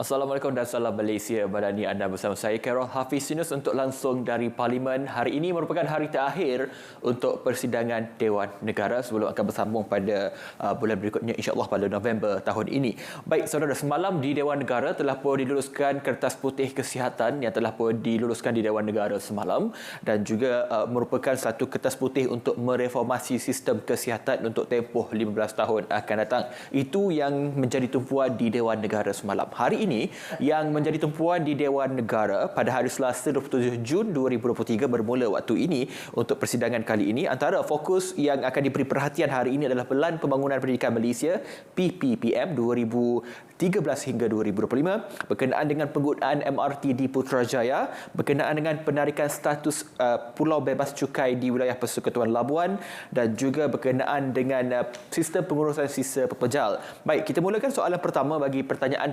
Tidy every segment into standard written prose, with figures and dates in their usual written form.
Assalamualaikum dan salam Malaysia. Badani anda bersama saya Carol Hafiz Yunus untuk langsung dari Parlimen. Hari ini merupakan hari terakhir untuk persidangan Dewan Negara sebelum akan bersambung pada bulan berikutnya insya-Allah pada November tahun ini. Baik saudara, semalam di Dewan Negara telah pun diluluskan kertas putih kesihatan yang telah pun diluluskan di Dewan Negara semalam dan juga merupakan satu kertas putih untuk mereformasi sistem kesihatan untuk tempoh 15 tahun akan datang. Itu yang menjadi tumpuan di Dewan Negara semalam. Hari ini yang menjadi tumpuan di Dewan Negara pada hari Selasa 27 Jun 2023 bermula waktu ini untuk persidangan kali ini. Antara fokus yang akan diberi perhatian hari ini adalah Pelan Pembangunan Pendidikan Malaysia PPPM 2013 hingga 2025 berkenaan dengan penggunaan MRT di Putrajaya, berkenaan dengan penarikan status Pulau Bebas Cukai di wilayah Persekutuan Labuan dan juga berkenaan dengan sistem pengurusan sisa pepejal. Baik, kita mulakan soalan pertama bagi pertanyaan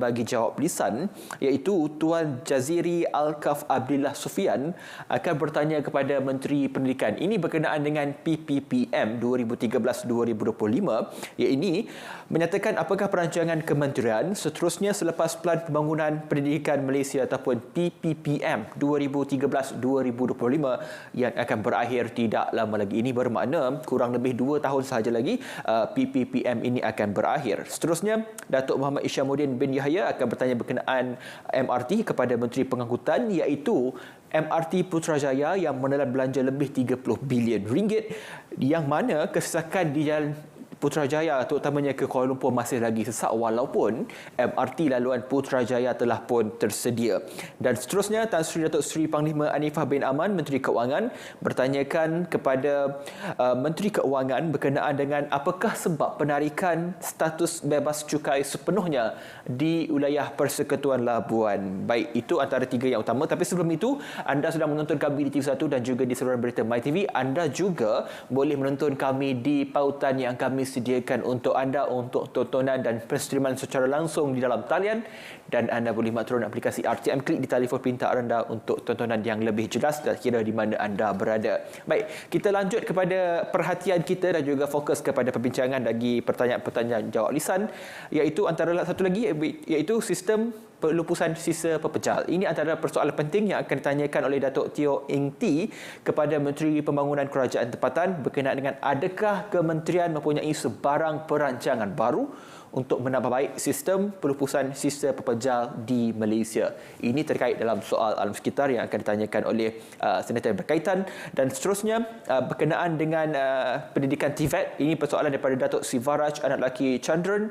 bagi jawab lisan, iaitu Tuan Jaziri Alkaf Abdillah Sufian akan bertanya kepada Menteri Pendidikan. Ini berkenaan dengan PPPM 2013-2025, iaitu menyatakan apakah perancangan kementerian seterusnya selepas Pelan Pembangunan Pendidikan Malaysia ataupun PPPM 2013-2025 yang akan berakhir tidak lama lagi. Ini bermakna kurang lebih 2 tahun sahaja lagi PPPM ini akan berakhir. Seterusnya, Datuk Muhammad Isyamuddin bin Yahya akan bertanya berkenaan MRT kepada Menteri Pengangkutan, iaitu MRT Putrajaya yang menelan belanja lebih 30 bilion ringgit yang mana kesesakan di Jalan Putrajaya terutamanya ke Kuala Lumpur masih lagi sesak walaupun MRT laluan Putrajaya telah pun tersedia. Dan seterusnya, Tan Sri Datuk Seri Panglima Anifah bin Aman, Menteri Keuangan, bertanyakan kepada Menteri Keuangan berkenaan dengan apakah sebab penarikan status bebas cukai sepenuhnya di wilayah Persekutuan Labuan. Baik, itu antara 3 yang utama. Tapi sebelum itu, anda sedang menonton kami di TV1 dan juga di saluran berita MyTV. Anda juga boleh menonton kami di pautan yang kami sediakan untuk anda untuk tontonan dan penstreaman secara langsung di dalam talian, dan anda boleh mak turun aplikasi RTM Klik di telefon pintar anda untuk tontonan yang lebih jelas dan kira di mana anda berada. Baik, kita lanjut kepada perhatian kita dan juga fokus kepada perbincangan bagi pertanyaan-pertanyaan jawab lisan, iaitu antara satu lagi iaitu sistem pelupusan sisa pepejal. Ini antara persoalan penting yang akan ditanyakan oleh Datuk Teo Eng Tee kepada Menteri Pembangunan Kerajaan Tempatan berkenaan dengan adakah kementerian mempunyai sebarang perancangan baru untuk menambah baik sistem pelupusan sisa pepejal di Malaysia. Ini terkait dalam soal alam sekitar yang akan ditanyakan oleh senator yang berkaitan. Dan seterusnya berkenaan dengan pendidikan TVET. Ini persoalan daripada Datuk Sivaraj Anak Lelaki Chandran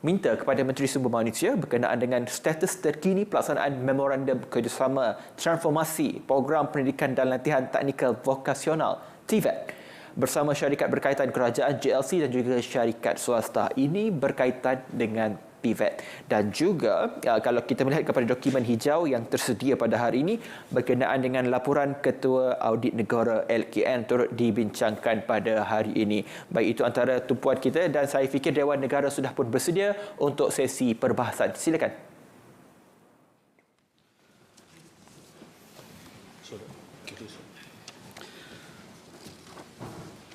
minta kepada Menteri Sumber Manusia berkenaan dengan status terkini pelaksanaan memorandum kerjasama transformasi program pendidikan dan latihan teknikal vokasional TVET bersama syarikat berkaitan kerajaan JLC dan juga syarikat swasta. Ini berkaitan dengan PVET. Dan juga kalau kita melihat kepada dokumen hijau yang tersedia pada hari ini berkenaan dengan laporan Ketua Audit Negara LKN turut dibincangkan pada hari ini. Baik, itu antara tumpuan kita dan saya fikir Dewan Negara sudah pun bersedia untuk sesi perbahasan. Silakan.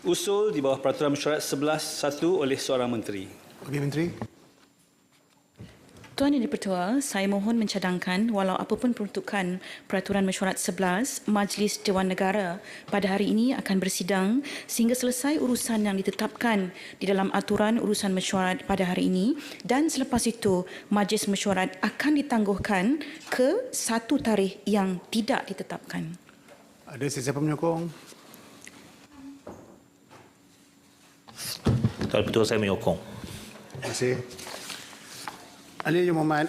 Usul di bawah Peraturan Mesyuarat 11.1 oleh seorang Menteri. Okey, Menteri. Tuan Yang di-Pertua, saya mohon mencadangkan walau apapun peruntukan Peraturan Mesyuarat 11, Majlis Dewan Negara pada hari ini akan bersidang sehingga selesai urusan yang ditetapkan di dalam aturan urusan mesyuarat pada hari ini, dan selepas itu Majlis Mesyuarat akan ditangguhkan ke satu tarikh yang tidak ditetapkan. Ada sesiapa menyokong? Tuan Ketua, saya menyokong. Terima kasih. Ahli Yang Berhormat,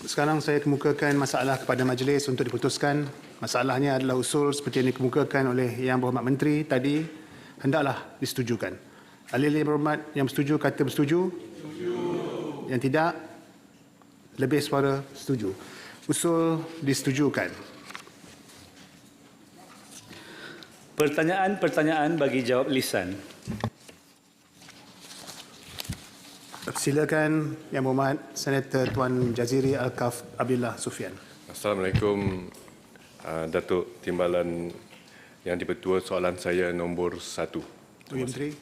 sekarang saya kemukakan masalah kepada majlis untuk diputuskan. Masalahnya adalah usul seperti yang dikemukakan oleh Yang Berhormat Menteri tadi, hendaklah disetujukan. Ahli Yang Berhormat yang bersetuju kata bersetuju. Setuju. Yang tidak, lebih suara setuju. Usul disetujukan. Pertanyaan-pertanyaan bagi jawab lisan. Silakan Yang Berhormat Senator Tuan Jaziri Alkaf Abdillah Sufian. Assalamualaikum Datuk Timbalan Yang di-Pertua. Soalan saya nombor 1. Menteri.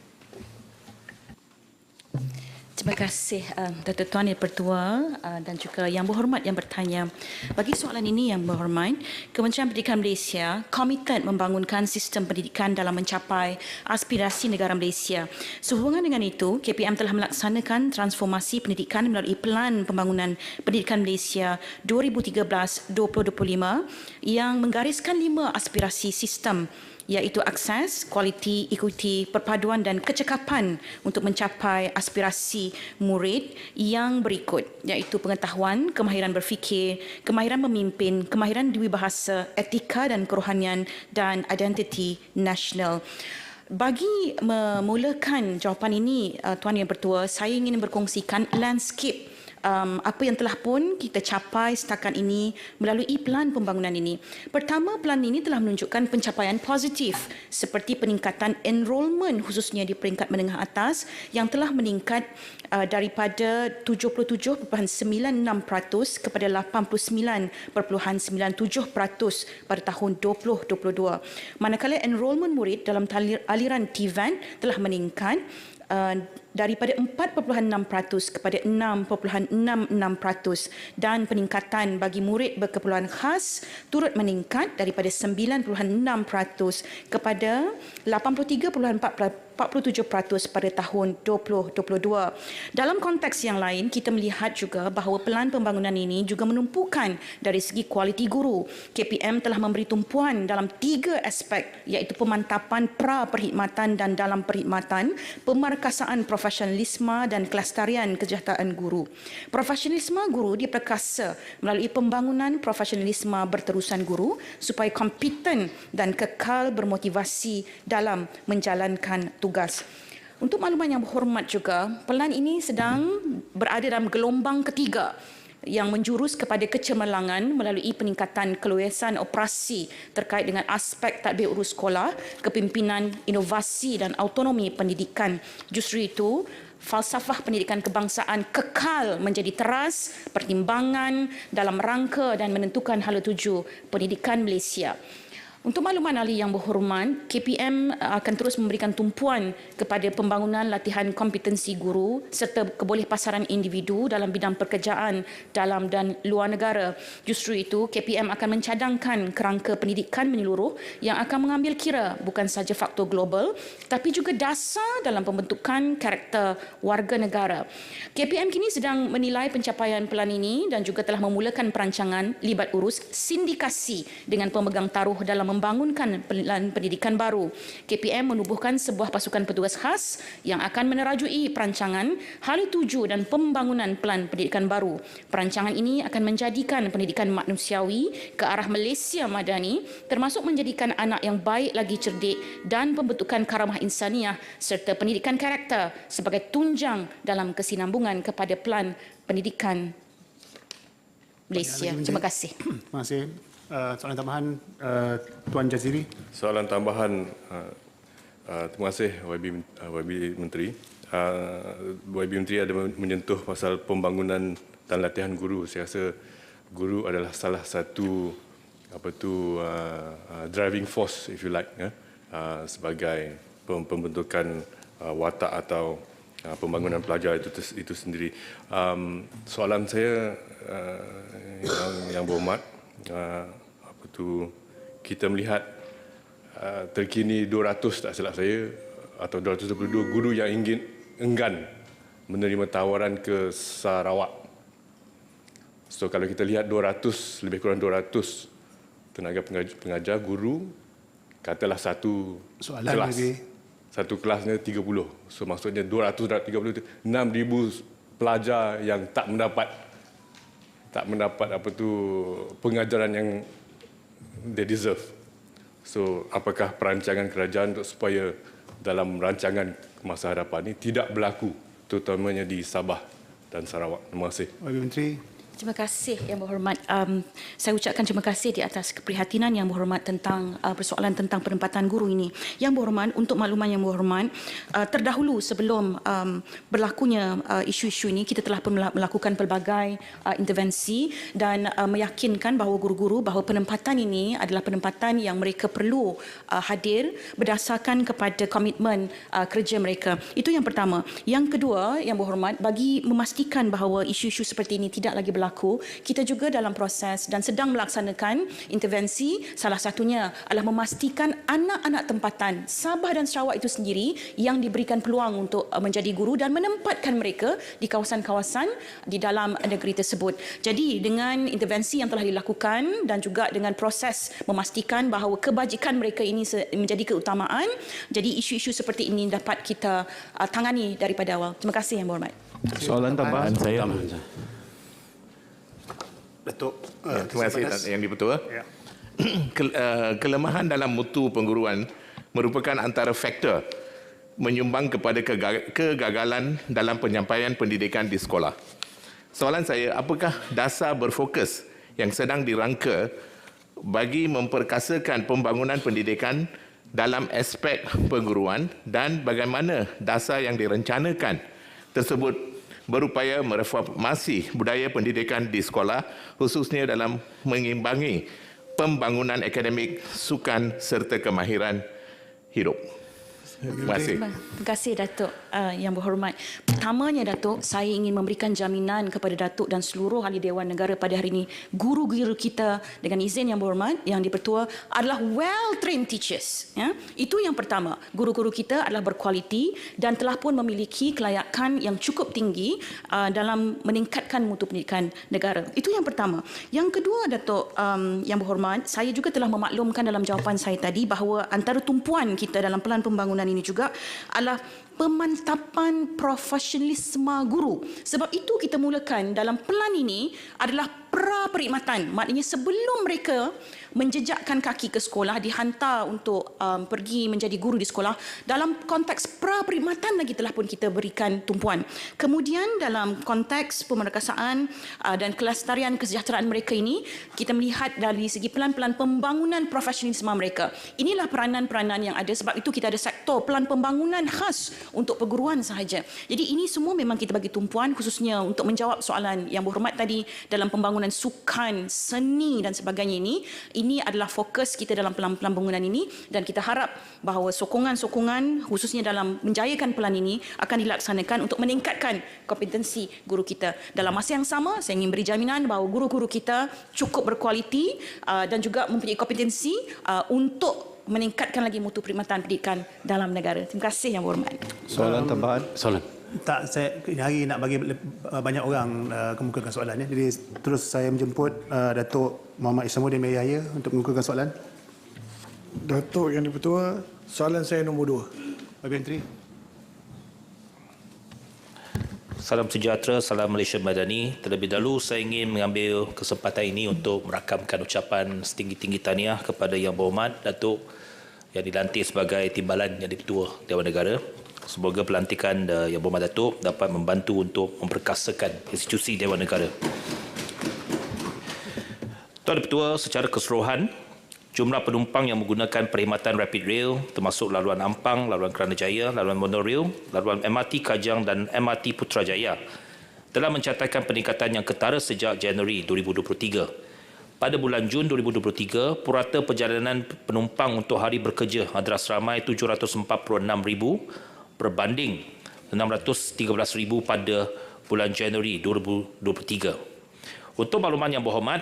Terima kasih Datuk Tuan Yang Pertua dan juga Yang Berhormat yang bertanya. Bagi soalan ini Yang Berhormat, Kementerian Pendidikan Malaysia komited membangunkan sistem pendidikan dalam mencapai aspirasi negara Malaysia. Sehubungan dengan itu, KPM telah melaksanakan transformasi pendidikan melalui Pelan Pembangunan Pendidikan Malaysia 2013-2025 yang menggariskan 5 aspirasi sistem, iaitu akses, kualiti, ekuiti, perpaduan dan kecekapan untuk mencapai aspirasi murid yang berikut, iaitu pengetahuan, kemahiran berfikir, kemahiran memimpin, kemahiran dwibahasa, etika dan kerohanian dan identiti nasional. Bagi memulakan jawapan ini, Tuan Yang Pertua, saya ingin berkongsikan landscape apa yang telah pun kita capai setakat ini melalui pelan pembangunan ini. Pertama, pelan ini telah menunjukkan pencapaian positif seperti peningkatan enrolment khususnya di peringkat menengah atas yang telah meningkat daripada 77.96% kepada 89.97% pada tahun 2022. Manakala enrolment murid dalam aliran TVET telah meningkat daripada 4.6% kepada 6.66% dan peningkatan bagi murid berkeperluan khas turut meningkat daripada 9.6% kepada 83.47% pada tahun 2022. Dalam konteks yang lain, kita melihat juga bahawa pelan pembangunan ini juga menumpukan dari segi kualiti guru. KPM telah memberi tumpuan dalam 3 aspek, iaitu pemantapan pra-perkhidmatan dan dalam perkhidmatan, pemarkasaan profesionalisme dan kelestarian kesejahteraan guru. Profesionalisme guru diperkasa melalui pembangunan profesionalisme berterusan guru supaya kompeten dan kekal bermotivasi dalam menjalankan tugas. Untuk makluman yang berhormat juga, pelan ini sedang berada dalam gelombang ketiga yang menjurus kepada kecemerlangan melalui peningkatan keluasan operasi terkait dengan aspek tadbir urus sekolah, kepimpinan, inovasi dan autonomi pendidikan. Justru itu, falsafah pendidikan kebangsaan kekal menjadi teras pertimbangan dalam rangka dan menentukan hala tuju pendidikan Malaysia. Untuk makluman ahli yang berhormat, KPM akan terus memberikan tumpuan kepada pembangunan latihan kompetensi guru serta kebolehpasaran individu dalam bidang pekerjaan dalam dan luar negara. Justru itu, KPM akan mencadangkan kerangka pendidikan menyeluruh yang akan mengambil kira bukan sahaja faktor global tapi juga dasar dalam pembentukan karakter warga negara. KPM kini sedang menilai pencapaian pelan ini dan juga telah memulakan perancangan libat urus sindikasi dengan pemegang taruh dalam membangunkan pelan pendidikan baru. KPM menubuhkan sebuah pasukan petugas khas yang akan menerajui perancangan, hala tuju dan pembangunan pelan pendidikan baru. Perancangan ini akan menjadikan pendidikan manusiawi ke arah Malaysia Madani, termasuk menjadikan anak yang baik lagi cerdik dan pembentukan karamah insaniah serta pendidikan karakter sebagai tunjang dalam kesinambungan kepada pelan pendidikan Malaysia. Terima kasih. Terima kasih. Soalan tambahan Tuan Jaziri. Soalan tambahan, terima kasih YB Menteri. YB Menteri ada menyentuh pasal pembangunan dan latihan guru. Saya rasa guru adalah salah satu driving force, if you like, sebagai pembentukan watak atau pembangunan pelajar itu sendiri. Soalan saya yang berhormat, kita melihat terkini 200 tak silap saya atau 222 guru yang enggan menerima tawaran ke Sarawak. So kalau kita lihat 200, lebih kurang 200 tenaga pengajar guru, katalah satu Soalan kelas. lagi. Satu kelasnya 30. So maksudnya 230 itu 6,000 pelajar yang tak mendapat pengajaran yang they deserve. So apakah perancangan kerajaan untuk supaya dalam rancangan masa hadapan ini tidak berlaku, terutamanya di Sabah dan Sarawak? Terima kasih. YB Menteri. Terima kasih Yang Berhormat. Saya ucapkan terima kasih di atas keprihatinan Yang Berhormat tentang persoalan tentang penempatan guru ini. Yang Berhormat, untuk makluman Yang Berhormat, terdahulu sebelum berlakunya isu-isu ini, kita telah pun melakukan pelbagai intervensi dan meyakinkan bahawa guru-guru bahawa penempatan ini adalah penempatan yang mereka perlu hadir berdasarkan kepada komitmen kerja mereka. Itu yang pertama. Yang kedua, Yang Berhormat, bagi memastikan bahawa isu-isu seperti ini tidak lagi berlaku, kita juga dalam proses dan sedang melaksanakan intervensi. Salah satunya adalah memastikan anak-anak tempatan Sabah dan Sarawak itu sendiri yang diberikan peluang untuk menjadi guru dan menempatkan mereka di kawasan-kawasan di dalam negeri tersebut. Jadi dengan intervensi yang telah dilakukan dan juga dengan proses memastikan bahawa kebajikan mereka ini menjadi keutamaan, jadi isu-isu seperti ini dapat kita tangani daripada awal. Terima kasih Yang Berhormat. Soalan tambahan saya. Datuk. Terima kasih Yang di-Pertua. Ya. Kelemahan dalam mutu pengguruan merupakan antara faktor menyumbang kepada kegagalan dalam penyampaian pendidikan di sekolah. Soalan saya, apakah dasar berfokus yang sedang dirangka bagi memperkasakan pembangunan pendidikan dalam aspek pengguruan dan bagaimana dasar yang direncanakan tersebut berupaya mereformasi budaya pendidikan di sekolah, khususnya dalam mengimbangi pembangunan akademik, sukan serta kemahiran hidup. Terima kasih. Terima kasih Datuk Yang Berhormat. Pertamanya Datuk, saya ingin memberikan jaminan kepada Datuk dan seluruh ahli Dewan Negara pada hari ini, guru-guru kita dengan izin Yang Berhormat, Yang di-Pertua, adalah well-trained teachers. Ya? Itu yang pertama. Guru-guru kita adalah berkualiti dan telah pun memiliki kelayakan yang cukup tinggi dalam meningkatkan mutu pendidikan negara. Itu yang pertama. Yang kedua Datuk Yang Berhormat, saya juga telah memaklumkan dalam jawapan saya tadi bahawa antara tumpuan kita dalam pelan pembangunan ini juga adalah pemantapan profesionalisme guru. Sebab itu kita mulakan dalam pelan ini adalah pra-perkhidmatan. Maknanya sebelum mereka menjejakkan kaki ke sekolah, dihantar untuk pergi menjadi guru di sekolah, dalam konteks pra-perkhidmatan lagi telah pun kita berikan tumpuan. Kemudian dalam konteks pemerkasaan dan kelestarian kesejahteraan mereka ini, kita melihat dari segi pelan-pelan pembangunan profesionalisme mereka. Inilah peranan-peranan yang ada, sebab itu kita ada sektor pelan pembangunan khas untuk perguruan sahaja. Jadi ini semua memang kita bagi tumpuan khususnya untuk menjawab soalan Yang Berhormat tadi dalam pembangunan sukan, seni dan sebagainya ini adalah fokus kita dalam pelan pembangunan ini dan kita harap bahawa sokongan-sokongan khususnya dalam menjayakan pelan ini akan dilaksanakan untuk meningkatkan kompetensi guru kita. Dalam masa yang sama, saya ingin beri jaminan bahawa guru-guru kita cukup berkualiti dan juga mempunyai kompetensi untuk meningkatkan lagi mutu perkhidmatan pendidikan dalam negara. Terima kasih Yang Berhormat. Soalan tambahan. Soalan. Tak, saya hari nak bagi banyak orang kemukakan soalan. Jadi terus saya menjemput Datuk Muhammad Isamuddin Meir Yahya untuk mengemukakan soalan. Datuk Yang di-Pertua, soalan saya nombor 2. Bagi Menteri. Salam sejahtera, salam Malaysia Madani. Terlebih dahulu saya ingin mengambil kesempatan ini untuk merakamkan ucapan setinggi-tinggi tahniah kepada Yang Berhormat Datuk yang dilantik sebagai timbalan Yang di-Pertua Dewan Negara. Semoga pelantikan Yang Berhormat Datuk dapat membantu untuk memperkasakan institusi Dewan Negara. Tuan Pertua, secara keseluruhan, jumlah penumpang yang menggunakan perkhidmatan Rapid Rail termasuk laluan Ampang, laluan Keranajaya, laluan Monorail, laluan MRT Kajang dan MRT Putrajaya telah mencatatkan peningkatan yang ketara sejak Januari 2023. Pada bulan Jun 2023, purata perjalanan penumpang untuk hari bekerja adalah seramai 746,000 berbanding 613,000 pada bulan Januari 2023. Untuk makluman Yang Berhormat,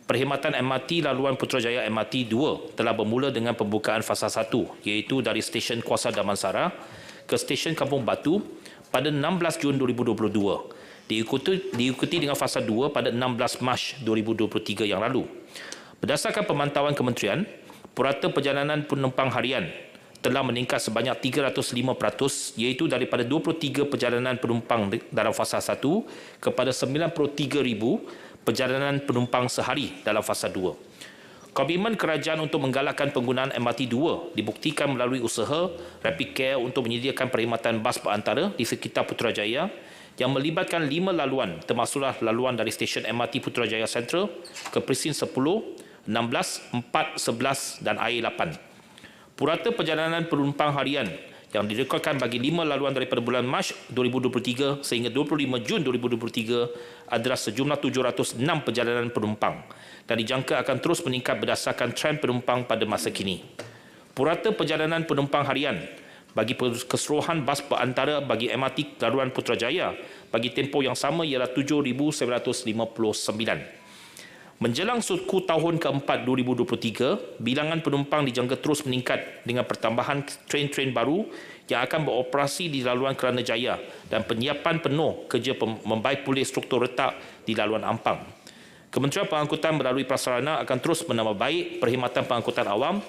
perkhidmatan MRT laluan Putrajaya MRT 2 telah bermula dengan pembukaan fasa 1 iaitu dari stesen Kuasa Damansara ke stesen Kampung Batu pada 16 Jun 2022. Diikuti dengan fasa 2 pada 16 Mac 2023 yang lalu. Berdasarkan pemantauan kementerian, purata perjalanan penumpang harian telah meningkat sebanyak 305% iaitu daripada 23 perjalanan penumpang dalam fasa 1 kepada 93,000 perjalanan penumpang sehari dalam fasa 2. Komitmen kerajaan untuk menggalakkan penggunaan MRT2 dibuktikan melalui usaha Rapid Care untuk menyediakan perkhidmatan bas perantara di sekitar Putrajaya yang melibatkan 5 laluan, termasuklah laluan dari stesen MRT Putrajaya Central ke Presin 10, 16, 4, 11 dan AE8. Purata perjalanan penumpang harian yang direkodkan bagi 5 laluan daripada bulan Mac 2023 sehingga 25 Jun 2023 adalah sejumlah 706 perjalanan penumpang dan dijangka akan terus meningkat berdasarkan trend penumpang pada masa kini. Purata perjalanan penumpang harian bagi keseluruhan bas perantara bagi MRT laluan Putrajaya bagi tempoh yang sama ialah 7,959. Menjelang suku tahun keempat 2023, bilangan penumpang dijangka terus meningkat dengan pertambahan train-train baru yang akan beroperasi di laluan Keranajaya dan penyiapan penuh kerja membaik pulih struktur retak di laluan Ampang. Kementerian Pengangkutan melalui prasarana akan terus menambah baik perkhidmatan pengangkutan awam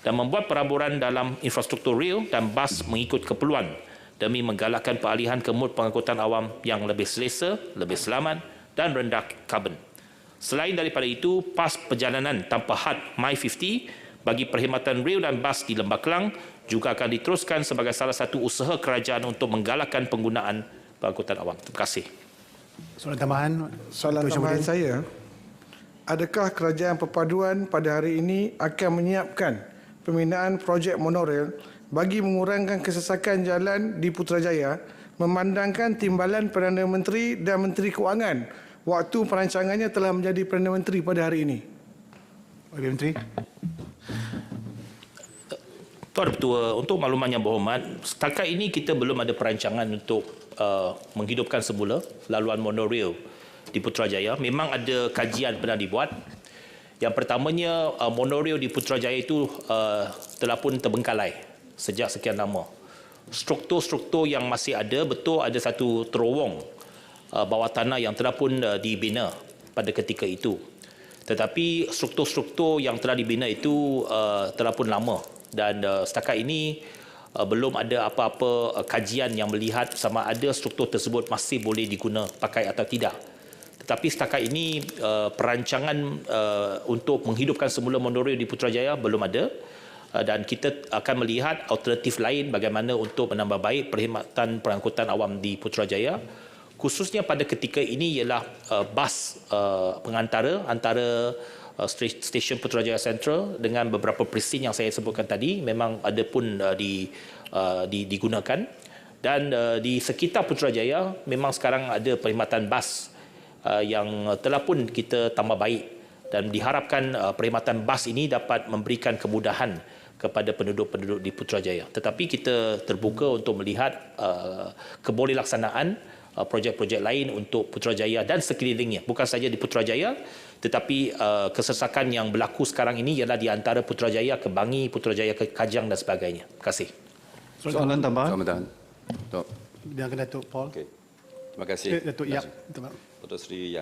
dan membuat peraburan dalam infrastruktur rel dan bas mengikut keperluan demi menggalakkan peralihan ke mod pengangkutan awam yang lebih selesa, lebih selamat dan rendah karbon. Selain daripada itu, pas perjalanan tanpa had My50 bagi perkhidmatan rel dan bas di Lembah Kelang juga akan diteruskan sebagai salah satu usaha kerajaan untuk menggalakkan penggunaan pengangkutan awam. Terima kasih. Soalan tambahan. Soalan tambahan saya, adakah kerajaan perpaduan pada hari ini akan menyiapkan pembinaan projek monorail bagi mengurangkan kesesakan jalan di Putrajaya memandangkan timbalan Perdana Menteri dan Menteri Kewangan waktu perancangannya telah menjadi Perdana Menteri pada hari ini? Wakil Menteri. Tuan Ketua, untuk makluman yang berhormat, setakat ini kita belum ada perancangan untuk menghidupkan semula laluan monorail di Putrajaya. Memang ada kajian pernah dibuat. Yang pertamanya, monorail di Putrajaya itu telah pun terbengkalai sejak sekian lama. Struktur-struktur yang masih ada, betul ada satu terowong bawah tanah yang telah pun dibina pada ketika itu. Tetapi struktur-struktur yang telah dibina itu telah pun lama dan setakat ini belum ada apa-apa kajian yang melihat sama ada struktur tersebut masih boleh diguna pakai atau tidak. Tetapi setakat ini perancangan untuk menghidupkan semula monorail di Putrajaya belum ada dan kita akan melihat alternatif lain bagaimana untuk menambah baik perkhidmatan pengangkutan awam di Putrajaya. Khususnya pada ketika ini ialah bas pengantara antara stesen Putrajaya Central dengan beberapa presin yang saya sebutkan tadi memang ada pun digunakan dan di sekitar Putrajaya memang sekarang ada perkhidmatan bas yang telah pun kita tambah baik dan diharapkan perkhidmatan bas ini dapat memberikan kemudahan kepada penduduk-penduduk di Putrajaya. Tetapi kita terbuka untuk melihat kebolehlaksanaan projek-projek lain untuk Putrajaya dan sekelilingnya. Bukan saja di Putrajaya, tetapi kesesakan yang berlaku sekarang ini ialah di antara Putrajaya ke Bangi, Putrajaya ke Kajang dan sebagainya. Terima kasih. Soalan tambahan. Soalan tambahan. Yang Datuk Paul. Okey. Terima kasih. Datuk Yap. Datuk Seri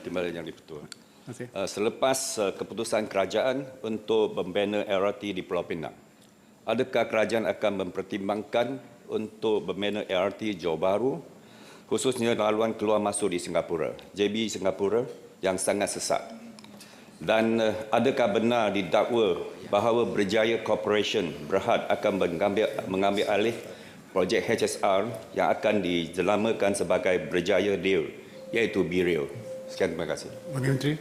Timbalan Yang di-Pertua. Terima kasih. Selepas keputusan kerajaan untuk membina LRT di Pulau Pinang, adakah kerajaan akan mempertimbangkan untuk membina LRT Johor Bahru khususnya laluan keluar masuk di Singapura, JB Singapura yang sangat sesak? Dan adakah benar didakwa bahawa Berjaya Corporation Berhad akan mengambil alih projek HSR yang akan dijelamakan sebagai Berjaya Rail, iaitu B-Rail? Sekian, terima kasih. Wakil Menteri.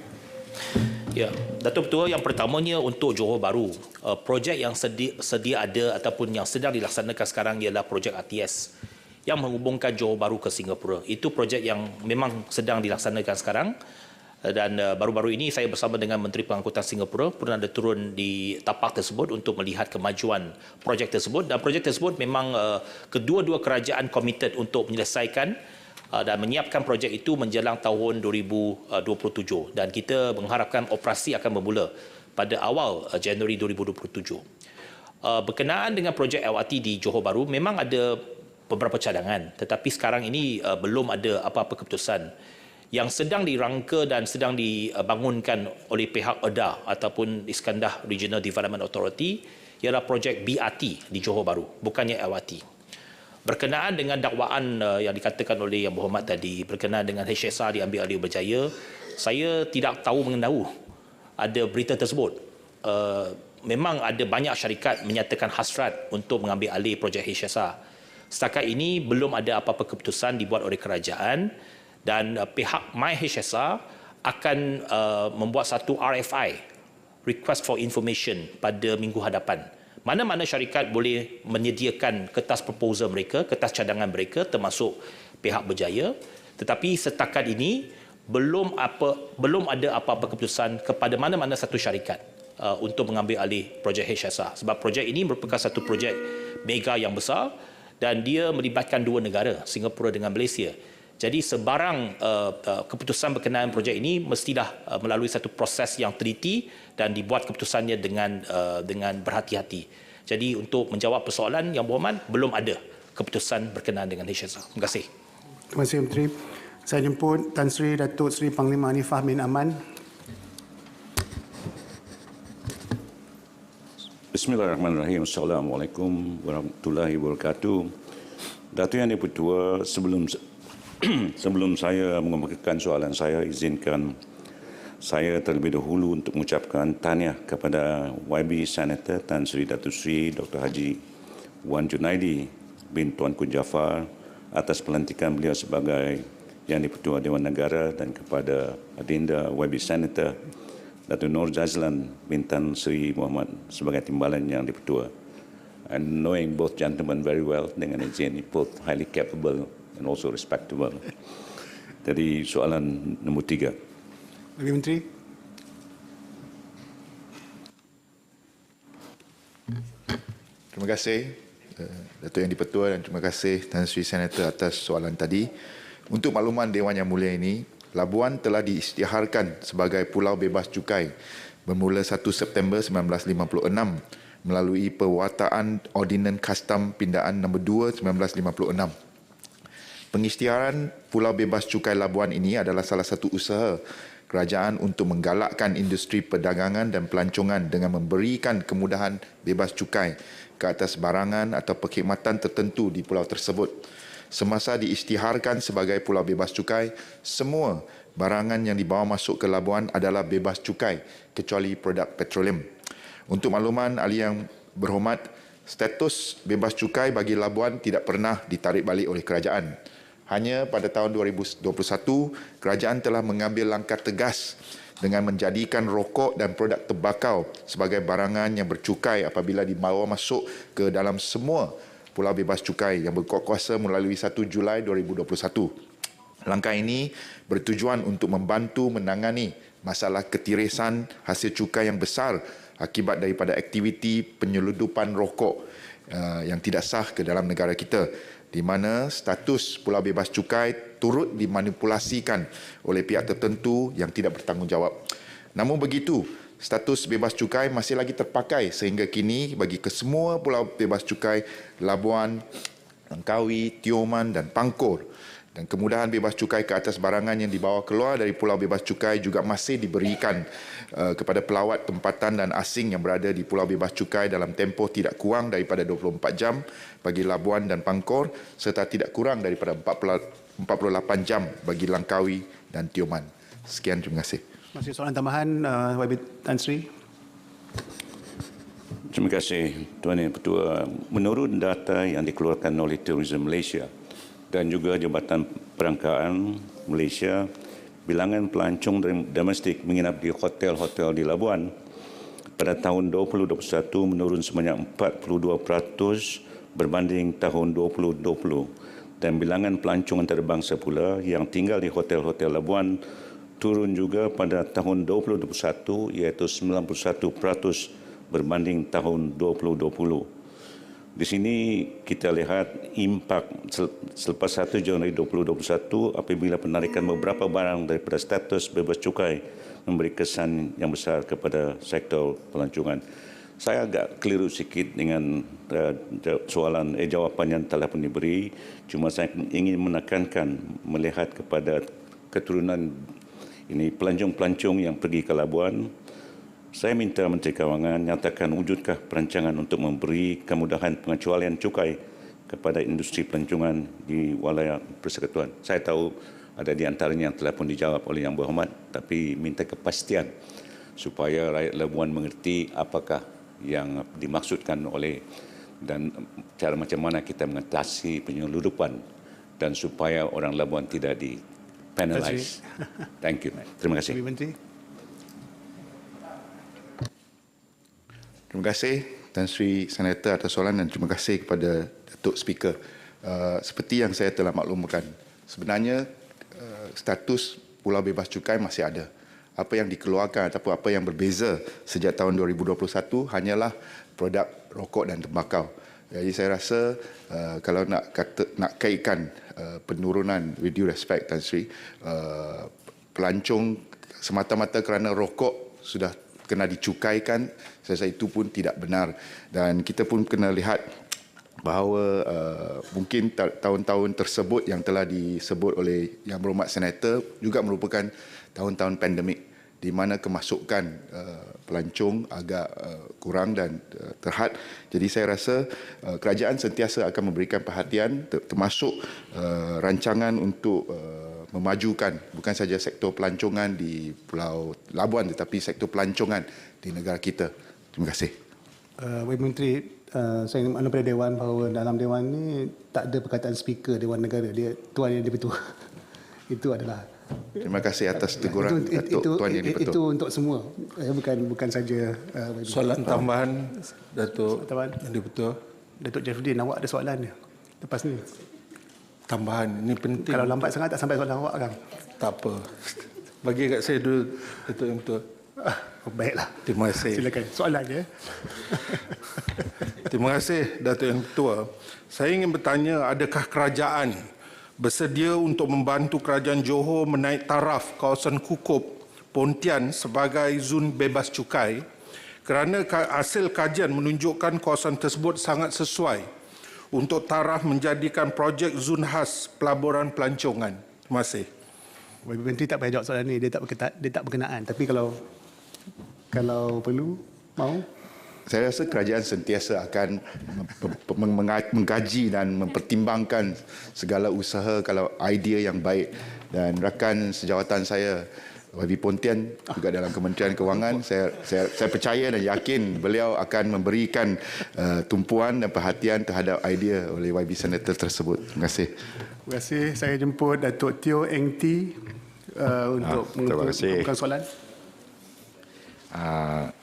Ya, Datuk Ketua, yang pertamanya untuk Johor Bahru, projek yang sedia ada ataupun yang sedang dilaksanakan sekarang ialah projek RTS yang menghubungkan Johor Bahru ke Singapura. Itu projek yang memang sedang dilaksanakan sekarang dan baru-baru ini saya bersama dengan Menteri Pengangkutan Singapura pernah ada turun di tapak tersebut untuk melihat kemajuan projek tersebut dan projek tersebut memang kedua-dua kerajaan komited untuk menyelesaikan dan menyiapkan projek itu menjelang tahun 2027 dan kita mengharapkan operasi akan bermula pada awal Januari 2027. Berkenaan dengan projek LRT di Johor Bahru memang ada beberapa cadangan tetapi sekarang ini belum ada apa-apa keputusan. Yang sedang dirangka dan sedang dibangunkan oleh pihak EDA ataupun Iskandar Regional Development Authority ialah projek BRT di Johor Bahru, bukannya LRT. Berkenaan dengan dakwaan yang dikatakan oleh Yang Berhormat tadi, berkenaan dengan HSR diambil alih Berjaya, saya tidak tahu mengendahu ada berita tersebut. memang ada banyak syarikat menyatakan hasrat untuk mengambil alih projek HSR. Setakat ini belum ada apa-apa keputusan dibuat oleh kerajaan dan pihak MyHSR akan membuat satu RFI, Request for Information, pada minggu hadapan. Mana-mana syarikat boleh menyediakan kertas proposal mereka, kertas cadangan mereka termasuk pihak berjaya, tetapi setakat ini belum ada apa-apa keputusan kepada mana-mana satu syarikat untuk mengambil alih projek HSR. Sebab projek ini merupakan satu projek mega yang besar dan dia melibatkan dua negara, Singapura dengan Malaysia. Jadi sebarang keputusan berkenaan projek ini mestilah melalui satu proses yang teliti dan dibuat keputusannya dengan berhati-hati. Jadi untuk menjawab persoalan Yang Berhormat, belum ada keputusan berkenaan dengan HSR. Terima kasih. Terima kasih Menteri. Saya jemput Tan Sri Datuk Seri Panglima Hanifah bin Aman. Bismillahirrahmanirrahim. Assalamualaikum warahmatullahi wabarakatuh. Datuk Yang di-Pertua, sebelum saya mengemukakan soalan saya, izinkan saya terlebih dahulu untuk mengucapkan tahniah kepada YB Senator Tan Sri Datuk Sri Dr. Haji Wan Junaidi bin Tuanku Jaafar atas pelantikan beliau sebagai Yang di-Pertua Dewan Negara dan kepada Adinda YB Senator Datuk Nur Jazlan bin Tan Sri Muhammad sebagai timbalan Yang di-Pertua. And knowing both gentlemen very well, dengan izin, both highly capable and also respectable. Jadi soalan nombor 3. Bagi Menteri. Terima kasih Datuk Yang di-Pertua dan terima kasih Tan Sri Senator atas soalan tadi. Untuk makluman Dewan Yang Mulia ini, Labuan telah diisytiharkan sebagai Pulau Bebas Cukai bermula 1 September 1956 melalui perwataan Ordinan Kastam Pindaan No. 2 1956. Pengisytiharan Pulau Bebas Cukai Labuan ini adalah salah satu usaha kerajaan untuk menggalakkan industri perdagangan dan pelancongan dengan memberikan kemudahan bebas cukai ke atas barangan atau perkhidmatan tertentu di pulau tersebut. Semasa diisytiharkan sebagai Pulau Bebas Cukai, semua barangan yang dibawa masuk ke Labuan adalah bebas cukai kecuali produk petroleum. Untuk makluman Ahli Yang Berhormat, status bebas cukai bagi Labuan tidak pernah ditarik balik oleh kerajaan. Hanya pada tahun 2021, kerajaan telah mengambil langkah tegas dengan menjadikan rokok dan produk tembakau sebagai barangan yang bercukai apabila dibawa masuk ke dalam semua Pulau Bebas Cukai yang berkuasa melalui 1 Julai 2021. Langkah ini bertujuan untuk membantu menangani masalah ketirisan hasil cukai yang besar akibat daripada aktiviti penyeludupan rokok yang tidak sah ke dalam negara kita, di mana status Pulau Bebas Cukai turut dimanipulasikan oleh pihak tertentu yang tidak bertanggungjawab. Namun begitu, status bebas cukai masih lagi terpakai sehingga kini bagi kesemua Pulau Bebas Cukai Labuan, Langkawi, Tioman dan Pangkor. Dan kemudahan bebas cukai ke atas barangan yang dibawa keluar dari Pulau Bebas Cukai juga masih diberikan kepada pelawat tempatan dan asing yang berada di Pulau Bebas Cukai dalam tempoh tidak kurang daripada 24 jam bagi Labuan dan Pangkor serta tidak kurang daripada 48 jam bagi Langkawi dan Tioman. Sekian, terima kasih. Masih soalan tambahan YB Tan Sri. Terima kasih Tuan Yang Pertua. Menurut data yang dikeluarkan oleh Tourism Malaysia dan juga Jabatan Perangkaan Malaysia, bilangan pelancong domestik menginap di hotel-hotel di Labuan pada tahun 2021 menurun sebanyak 42% berbanding tahun 2020 dan bilangan pelancong antarabangsa pula yang tinggal di hotel-hotel Labuan turun juga pada tahun 2021 iaitu 91% berbanding tahun 2020. Di sini kita lihat impak selepas 1 Januari 2021 apabila penarikan beberapa barang daripada status bebas cukai memberi kesan yang besar kepada sektor pelancongan. Saya agak keliru sikit dengan jawapan yang telah pun diberi. Cuma saya ingin menekankan melihat kepada keturunan ini pelancong-pelancong yang pergi ke Labuan. Saya minta Menteri Kewangan nyatakan wujudkah perancangan untuk memberi kemudahan pengecualian cukai kepada industri pelancongan di wilayah Persekutuan. Saya tahu ada di antaranya yang telah pun dijawab oleh Yang Berhormat, tapi minta kepastian supaya rakyat Labuan mengerti apakah yang dimaksudkan oleh dan cara macam mana kita mengatasi penyeludupan dan supaya orang Labuan tidak di-penalize. Thank you. Terima kasih. Menteri. Terima kasih Tan Sri Senator atas soalan dan terima kasih kepada Datuk Speaker. Seperti yang saya telah maklumkan, sebenarnya status Pulau Bebas Cukai masih ada. Apa yang dikeluarkan ataupun apa yang berbeza sejak tahun 2021 hanyalah produk rokok dan tembakau. Jadi saya rasa kalau nak kaitkan penurunan, with due respect Tan Sri, pelancong semata-mata kerana rokok sudah kena dicukaikan, saya rasa itu pun tidak benar. Dan kita pun kena lihat bahawa mungkin tahun-tahun tersebut yang telah disebut oleh Yang Berhormat Senator juga merupakan tahun-tahun pandemik di mana kemasukan pelancong agak kurang dan terhad. Jadi saya rasa kerajaan sentiasa akan memberikan perhatian termasuk rancangan untuk memajukan bukan saja sektor pelancongan di Pulau Labuan tetapi sektor pelancongan di negara kita. Terima kasih. Wakil Menteri, saya ingin maklum pada Dewan bahawa dalam Dewan ini tak ada perkataan speaker Dewan Negara. Dia Tuan Yang Dipertua. Itu adalah. Terima kasih atas teguran Datuk Tuan Yang Dipertua. Itu untuk semua. Bukan saja. Soalan tambahan Datuk Yang Dipertua. Datuk Jeffrey, awak ada soalan dia lepas ni? Tambahan, ini penting. Kalau lambat sangat tak sampai soalan awak kan? Tak apa. Bagi kat saya dulu, Datuk Yang Dipertua. Baiklah. Terima kasih. Silakan. Soalan je. Terima kasih Datuk Yang Ketua. Saya ingin bertanya, adakah kerajaan bersedia untuk membantu kerajaan Johor menaik taraf kawasan Kukup, Pontian sebagai zon bebas cukai kerana hasil kajian menunjukkan kawasan tersebut sangat sesuai untuk taraf menjadikan projek zon khas pelaburan pelancongan. Terima kasih. Wakil Menteri tak payah jawab soalan ni, dia tak berkenaan. Tapi kalau perlu, mau? Saya rasa kerajaan sentiasa akan mengkaji dan mempertimbangkan segala usaha kalau idea yang baik. Dan rakan sejawatan saya, YB Pontian, juga dalam Kementerian Kewangan, saya percaya dan yakin beliau akan memberikan tumpuan dan perhatian terhadap idea oleh YB Senator tersebut. Terima kasih. Terima kasih. Saya jemput Datuk Teo Eng T untuk mengumpulkan soalan.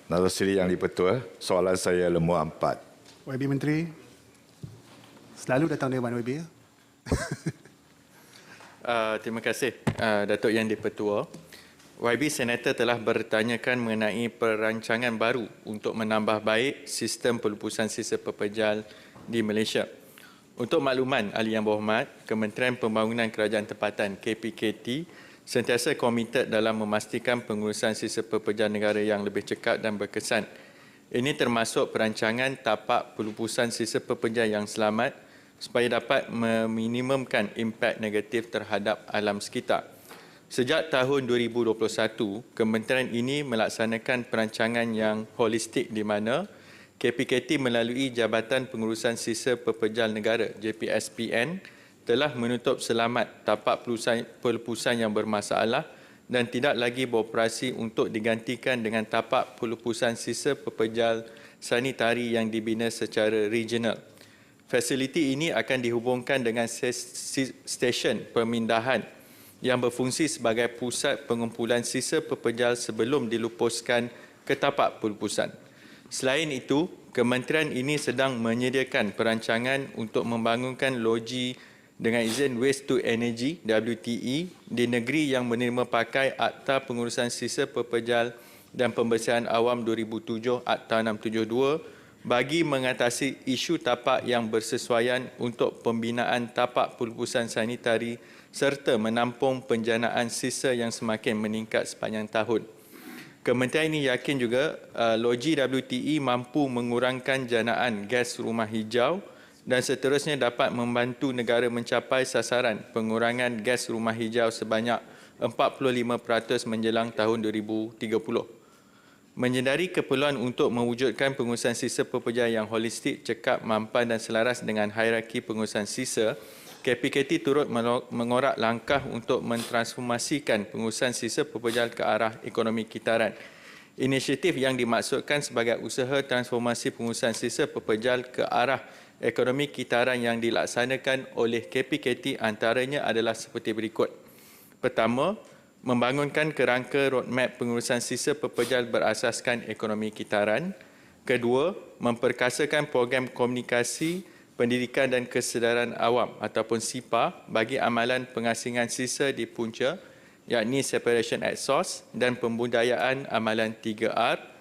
Datuk Seri Yang Dipertua, soalan saya nombor 4. YB Menteri, selalu datang Dewan YB. Terima kasih Datuk Yang Dipertua. YB Senator telah bertanyakan mengenai perancangan baru untuk menambah baik sistem pelupusan sisa pepejal di Malaysia. Untuk makluman Ahli Yang Berhormat, Kementerian Pembangunan Kerajaan Tempatan KPKT sentiasa komited dalam memastikan pengurusan sisa pepejal negara yang lebih cekap dan berkesan. Ini termasuk perancangan tapak pelupusan sisa pepejal yang selamat supaya dapat meminimumkan impak negatif terhadap alam sekitar. Sejak tahun 2021, kementerian ini melaksanakan perancangan yang holistik di mana KPKT melalui Jabatan Pengurusan Sisa Pepejal Negara JPSPN telah menutup selamat tapak pelupusan yang bermasalah dan tidak lagi beroperasi untuk digantikan dengan tapak pelupusan sisa pepejal sanitari yang dibina secara regional. Fasiliti ini akan dihubungkan dengan stesen pemindahan yang berfungsi sebagai pusat pengumpulan sisa pepejal sebelum dilupuskan ke tapak pelupusan. Selain itu, kementerian ini sedang menyediakan perancangan untuk membangunkan loji dengan izin Waste to Energy WTE di negeri yang menerima pakai Akta Pengurusan Sisa Pepejal dan Pembersihan Awam 2007 Akta 672 bagi mengatasi isu tapak yang bersesuaian untuk pembinaan tapak pelupusan sanitari serta menampung penjanaan sisa yang semakin meningkat sepanjang tahun. Kementerian ini yakin juga loji WTE mampu mengurangkan janaan gas rumah hijau dan seterusnya dapat membantu negara mencapai sasaran pengurangan gas rumah hijau sebanyak 45% menjelang tahun 2030. Menyedari keperluan untuk mewujudkan pengurusan sisa pepejal yang holistik, cekap, mampan dan selaras dengan hierarki pengurusan sisa, KPKT turut mengorak langkah untuk mentransformasikan pengurusan sisa pepejal ke arah ekonomi kitaran. Inisiatif yang dimaksudkan sebagai usaha transformasi pengurusan sisa pepejal ke arah ekonomi kitaran yang dilaksanakan oleh KPKT antaranya adalah seperti berikut. Pertama, membangunkan kerangka roadmap pengurusan sisa pepejal berasaskan ekonomi kitaran. Kedua, memperkasakan program komunikasi, pendidikan dan kesedaran awam ataupun SIPA bagi amalan pengasingan sisa di punca, yakni separation at source dan pembudayaan amalan 3R.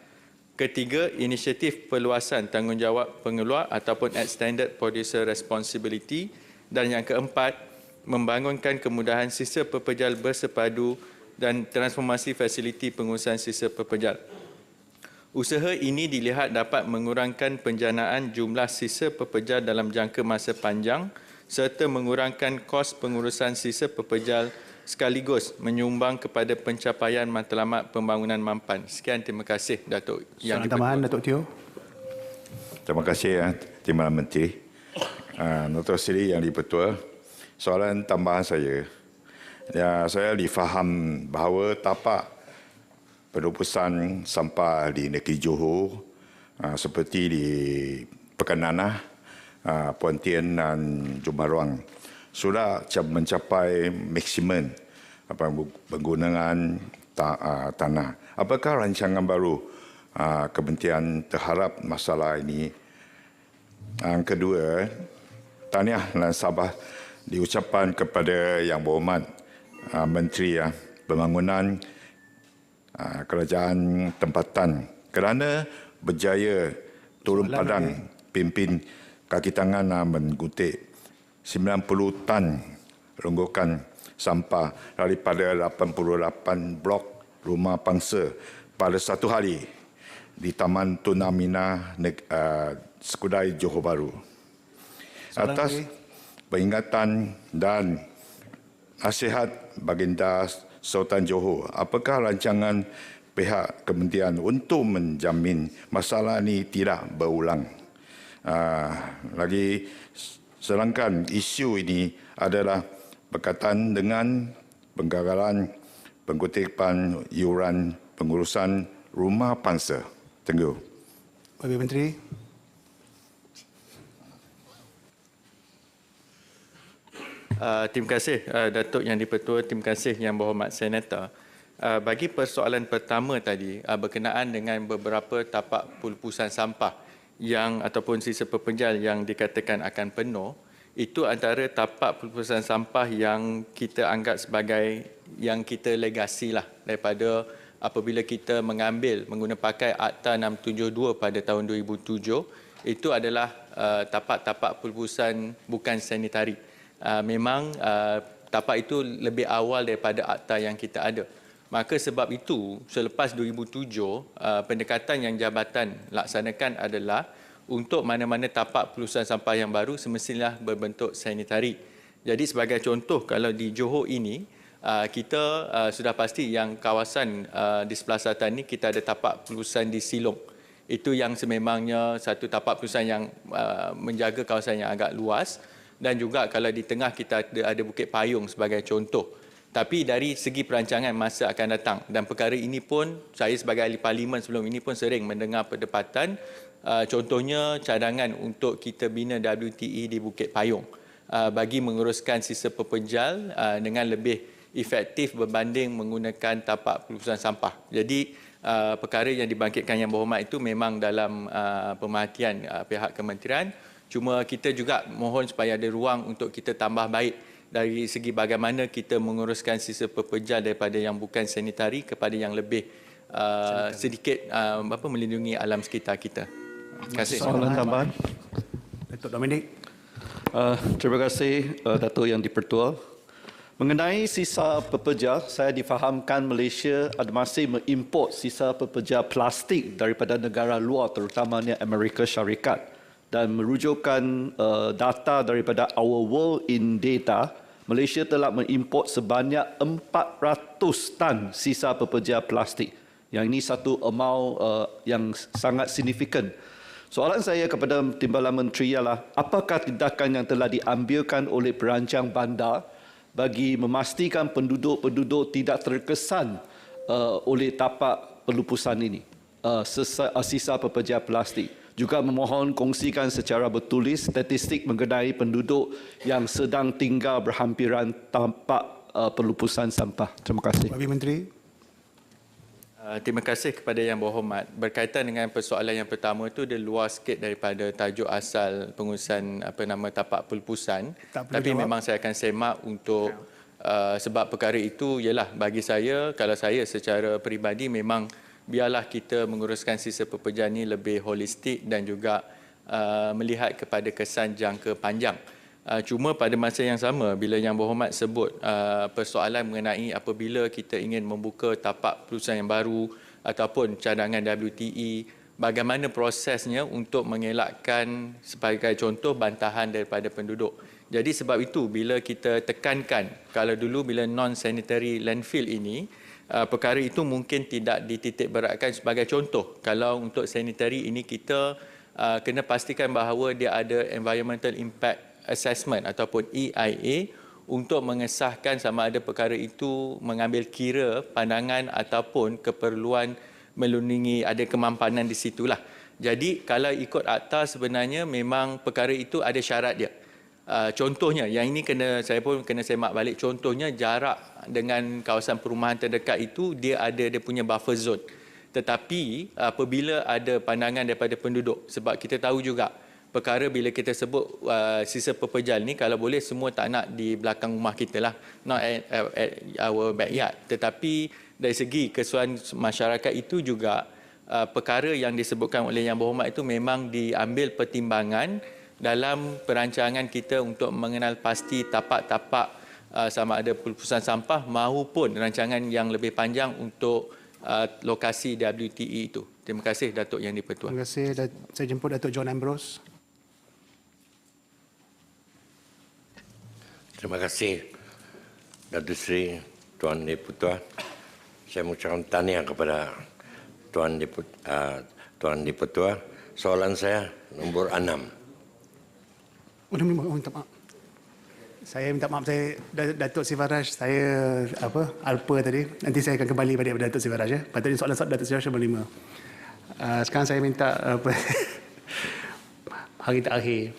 Ketiga, inisiatif perluasan tanggungjawab pengeluar ataupun extended producer responsibility. Dan yang keempat, membangunkan kemudahan sisa pepejal bersepadu dan transformasi fasiliti pengurusan sisa pepejal. Usaha ini dilihat dapat mengurangkan penjanaan jumlah sisa pepejal dalam jangka masa panjang serta mengurangkan kos pengurusan sisa pepejal sekaligus menyumbang kepada pencapaian matlamat pembangunan mampan. Sekian, terima kasih Datuk Yang Dipertua. Tambahan Datuk Teo. Terima kasih Timbalan Menteri. Datuk Seri Yang Dipertua, soalan tambahan saya. Saya difaham bahawa tapak pelupusan sampah di negeri Johor seperti di Pekan Nanah, Puan Tien dan Jumaruang sudah mencapai maksimum penggunaan tanah. Apakah rancangan baru kementerian terhadap masalah ini? Yang kedua, tahniah dan sabar diucapkan kepada Yang Berhormat Menteri Pembangunan Kerajaan Tempatan kerana berjaya turun padang pimpin kaki tangan mengutip 90 tan ronggokan sampah daripada 88 blok rumah pangsa pada satu hari di Taman Tun Aminah Skudai Johor Bahru. Atas peringatan dan nasihat Baginda Sultan Johor, apakah rancangan pihak kementerian untuk menjamin masalah ini tidak berulang? Lagi sedangkan isu ini adalah berkaitan dengan penggagalan pengutipan iuran pengurusan rumah pangsa. Thank you. Wakil Menteri. Terima kasih Datuk Yang Dipertua, terima kasih Yang Berhormat Senator. Bagi persoalan pertama tadi berkenaan dengan beberapa tapak pelupusan sampah yang ataupun sisa pepejal yang dikatakan akan penuh, itu antara tapak pelupusan sampah yang kita anggap sebagai yang kita legasi lah daripada apabila kita mengambil menggunakan pakai Akta 672 pada tahun 2007. Itu adalah tapak-tapak pelupusan bukan sanitari. Memang tapak itu lebih awal daripada akta yang kita ada. Maka sebab itu, selepas 2007, pendekatan yang jabatan laksanakan adalah untuk mana-mana tapak pelupusan sampah yang baru semestinya berbentuk sanitari. Jadi sebagai contoh, kalau di Johor ini, kita sudah pasti yang kawasan di sebelah selatan ini kita ada tapak pelupusan di Silong. Itu yang sememangnya satu tapak pelupusan yang menjaga kawasan yang agak luas. Dan juga kalau di tengah kita ada Bukit Payung sebagai contoh. Tapi dari segi perancangan masa akan datang dan perkara ini pun saya sebagai ahli parlimen sebelum ini pun sering mendengar perdebatan, contohnya cadangan untuk kita bina WTE di Bukit Payung bagi menguruskan sisa pepejal dengan lebih efektif berbanding menggunakan tapak pelupusan sampah. Jadi perkara yang dibangkitkan Yang Berhormat itu memang dalam pemerhatian pihak kementerian. Cuma kita juga mohon supaya ada ruang untuk kita tambah baik dari segi bagaimana kita menguruskan sisa pepejal daripada yang bukan sanitari kepada yang lebih sedikit melindungi alam sekitar kita. Terima kasih. Soalan tambahan. Datuk Dominik. Terima kasih Datuk Yang Dipertua. Mengenai sisa pepejal, saya difahamkan Malaysia masih mengimport sisa pepejal plastik daripada negara luar, terutamanya Amerika Syarikat. Dan merujukkan data daripada Our World in Data, Malaysia telah mengimport sebanyak 400 tan sisa pepejal plastik. Yang ini satu amount yang sangat signifikan. Soalan saya kepada Timbalan Menteri ialah, apakah tindakan yang telah diambilkan oleh perancang bandar bagi memastikan penduduk-penduduk tidak terkesan oleh tapak pelupusan ini, sisa pepeja plastik. Juga memohon kongsikan secara bertulis statistik mengenai penduduk yang sedang tinggal berhampiran tampak pelupusan sampah. Terima kasih. Bagi Menteri. Terima kasih kepada Yang Berhormat. Berkaitan dengan persoalan yang pertama itu, dia luar sikit daripada tajuk asal pengurusan tapak pelupusan. Tapi memang saya akan semak untuk sebab perkara itu ialah bagi saya, kalau saya secara peribadi memang biarlah kita menguruskan sisa pepeja ini lebih holistik dan juga melihat kepada kesan jangka panjang. Cuma pada masa yang sama, bila Yang Berhormat sebut persoalan mengenai apabila kita ingin membuka tapak pelupusan yang baru ataupun cadangan WTE, bagaimana prosesnya untuk mengelakkan sebagai contoh bantahan daripada penduduk. Jadi sebab itu bila kita tekankan, kalau dulu bila non-sanitary landfill ini, perkara itu mungkin tidak dititik beratkan sebagai contoh. Kalau untuk sanitary ini kita kena pastikan bahawa dia ada environmental impact assessment ataupun EIA untuk mengesahkan sama ada perkara itu mengambil kira pandangan ataupun keperluan melindungi, ada kemampanan di situlah. Jadi kalau ikut akta sebenarnya memang perkara itu ada syarat dia. Contohnya, yang ini saya pun kena semak balik, contohnya jarak dengan kawasan perumahan terdekat itu dia punya buffer zone. Tetapi apabila ada pandangan daripada penduduk, sebab kita tahu juga perkara bila kita sebut sisa pepejal ni, kalau boleh semua tak nak di belakang rumah kita lah, not at our backyard. Tetapi dari segi kesesuaian masyarakat itu juga perkara yang disebutkan oleh Yang Berhormat itu memang diambil pertimbangan dalam perancangan kita untuk mengenal pasti tapak-tapak sama ada pelupusan sampah maupun rancangan yang lebih panjang untuk lokasi WTE itu. Terima kasih Datuk Yang di-Pertua. Terima kasih. Saya jemput Datuk John Ambrose. Terima kasih Datuk Seri Tuan di-Pertua. Saya mengucapkan tahniah kepada Tuan di-Pertua. Soalan saya nombor 6. Minta maaf. Saya minta maaf, saya Datuk Sivaraj, saya alpa tadi. Nanti saya akan kembali pada Datuk Sivaraj ya. Patutnya soalan Datuk Sivaraj nombor 5. Sekarang saya minta hari terakhir.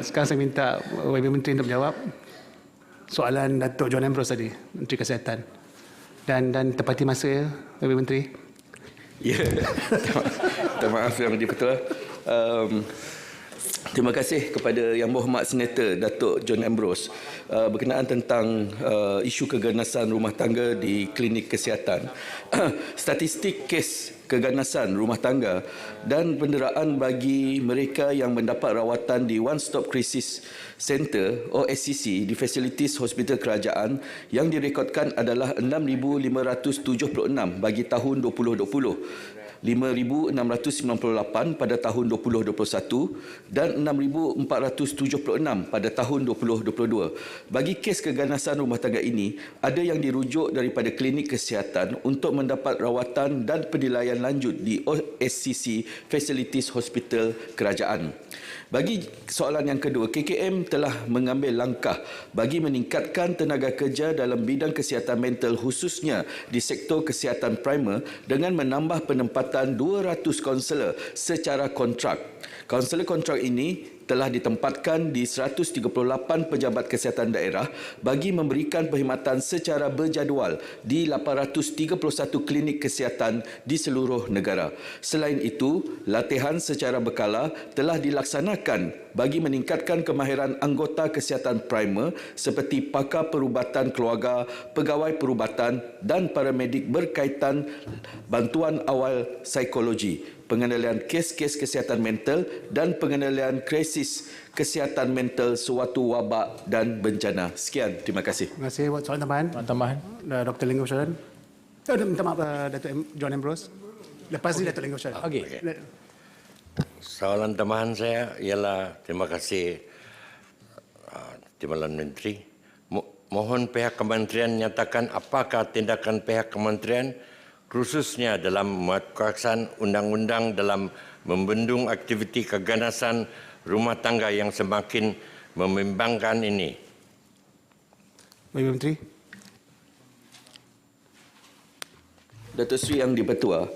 Sekarang saya minta YB Menteri untuk menjawab soalan Datuk John Ambrose tadi, Menteri Kesihatan. Dan tepati masa ya, YB Menteri. Ya, terima maaf Yang di-Pertua. Terima kasih kepada Yang Berhormat Senator Datuk John Ambrose berkenaan tentang isu keganasan rumah tangga di klinik kesihatan. Statistik kes keganasan rumah tangga dan penderaan bagi mereka yang mendapat rawatan di One Stop Crisis Center (OSCC) di fasilitis hospital kerajaan yang direkodkan adalah 6,576 bagi tahun 2020. 5,698 pada tahun 2021 dan 6,476 pada tahun 2022. Bagi kes keganasan rumah tangga ini, ada yang dirujuk daripada klinik kesihatan untuk mendapat rawatan dan penilaian lanjut di OSCC Facilities Hospital Kerajaan. Bagi soalan yang kedua, KKM telah mengambil langkah bagi meningkatkan tenaga kerja dalam bidang kesihatan mental khususnya di sektor kesihatan primer dengan menambah penempatan 200 kaunselor secara kontrak. Kaunselor kontrak ini telah ditempatkan di 138 pejabat kesihatan daerah bagi memberikan perkhidmatan secara berjadual di 831 klinik kesihatan di seluruh negara. Selain itu, latihan secara berkala telah dilaksanakan bagi meningkatkan kemahiran anggota kesihatan primer seperti pakar perubatan keluarga, pegawai perubatan dan paramedik berkaitan bantuan awal psikologi, pengendalian kes-kes kesihatan mental dan pengendalian krisis kesihatan mental sewaktu wabak dan bencana. Sekian, terima kasih. Terima kasih. Buat soalan tambahan. Dr. Linggo Sharon. Minta maaf Datuk John Ambrose. Lepas ni Datuk Linggo Sharon. Okey. Soalan tambahan saya ialah terima kasih Timbalan Menteri. Mohon pihak kementerian nyatakan apakah tindakan pihak kementerian khususnya dalam menguatkan undang-undang dalam membendung aktiviti keganasan rumah tangga yang semakin membimbangkan ini. Ibu Menteri. Datuk Seri Yang di-Pertua,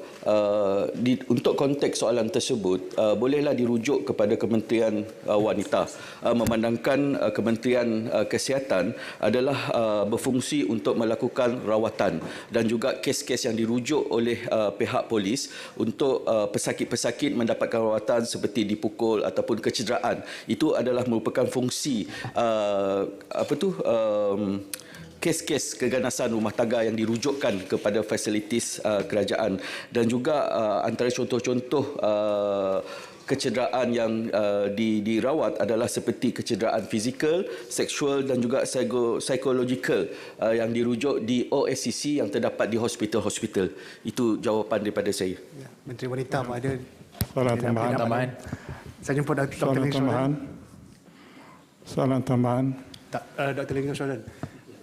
untuk konteks soalan tersebut, bolehlah dirujuk kepada Kementerian Wanita, memandangkan Kementerian Kesihatan adalah berfungsi untuk melakukan rawatan dan juga kes-kes yang dirujuk oleh pihak polis untuk pesakit-pesakit mendapatkan rawatan seperti dipukul ataupun kecederaan. Itu adalah merupakan fungsi kes-kes keganasan rumah tangga yang dirujukkan kepada fasilitis kerajaan, dan juga antara contoh-contoh kecederaan yang dirawat adalah seperti kecederaan fizikal, seksual dan juga psikologikal yang dirujuk di OSCC yang terdapat di hospital-hospital. Itu jawapan daripada saya. Ya, Menteri Wanita ada soalan tambahan. Saya jumpa Dr. Ling Shodan. Soalan tambahan. Dr. Ling Shodan.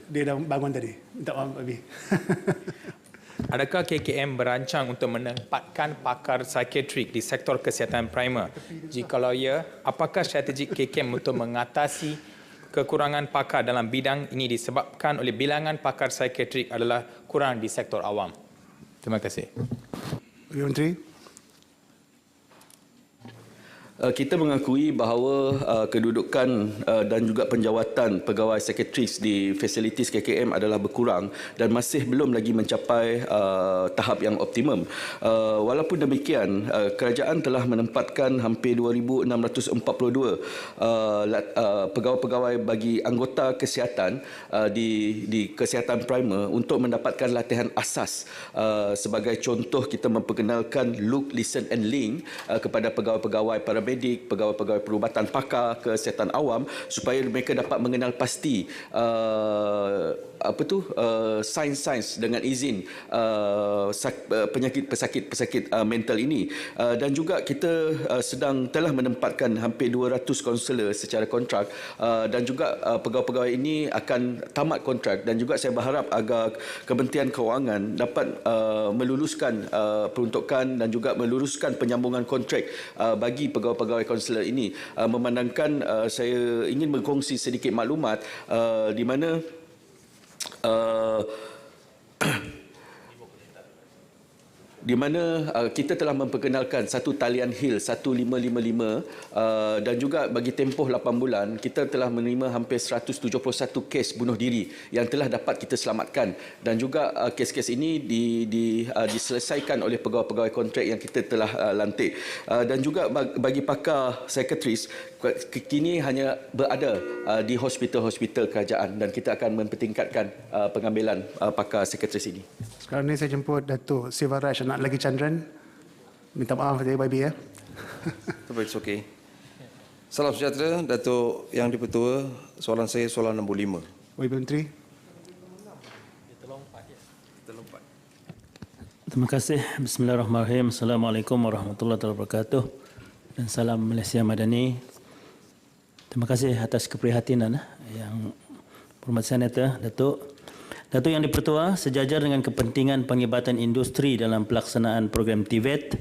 Dia dah bangun tadi. Minta maaf, Abi. Adakah KKM berancang untuk menempatkan pakar psikiatrik di sektor kesihatan primer? Jikalau ya, apakah strategi KKM untuk mengatasi kekurangan pakar dalam bidang ini disebabkan oleh bilangan pakar psikiatrik adalah kurang di sektor awam? Terima kasih. Menteri. Kita mengakui bahawa kedudukan dan juga penjawatan pegawai psikiatris di fasilitis KKM adalah berkurang dan masih belum lagi mencapai tahap yang optimum. Walaupun demikian, kerajaan telah menempatkan hampir 2,642 pegawai-pegawai bagi anggota kesihatan di kesihatan primer untuk mendapatkan latihan asas. Sebagai contoh, kita memperkenalkan look, listen and link kepada pegawai-pegawai para medik, pegawai-pegawai perubatan pakar kesihatan awam supaya mereka dapat mengenal pasti sains-sains dengan izin pesakit mental ini, dan juga kita telah menempatkan hampir 200 kaunselor secara kontrak, dan juga pegawai-pegawai ini akan tamat kontrak, dan juga saya berharap agar Kementerian Kewangan dapat meluluskan peruntukan dan juga meluluskan penyambungan kontrak bagi pegawai-pegawai kaunselor ini, memandangkan saya ingin berkongsi sedikit maklumat di mana kita telah memperkenalkan satu talian HIL 1555 dan juga bagi tempoh 8 bulan kita telah menerima hampir 171 kes bunuh diri yang telah dapat kita selamatkan, dan juga kes-kes ini diselesaikan oleh pegawai-pegawai kontrak yang kita telah lantik, dan juga bagi pakar psikiatris kini hanya berada di hospital-hospital kerajaan, dan kita akan mempertingkatkan pengambilan pakar psikiatris ini. Sekarang ni saya jemput Datuk Sivaraj Anak Lagi Chandran. Minta maaf dari YB ya. It's okay. Salam sejahtera, Datuk Yang di-Pertua. Soalan saya soalan nombor 5. YB Menteri. Terima kasih. Bismillahirrahmanirrahim. Assalamualaikum warahmatullahi wabarakatuh. Dan salam Malaysia Madani. Terima kasih atas keprihatinan yang Hormat Senator Datuk Yang di-Pertua, sejajar dengan kepentingan penglibatan industri dalam pelaksanaan program TVET,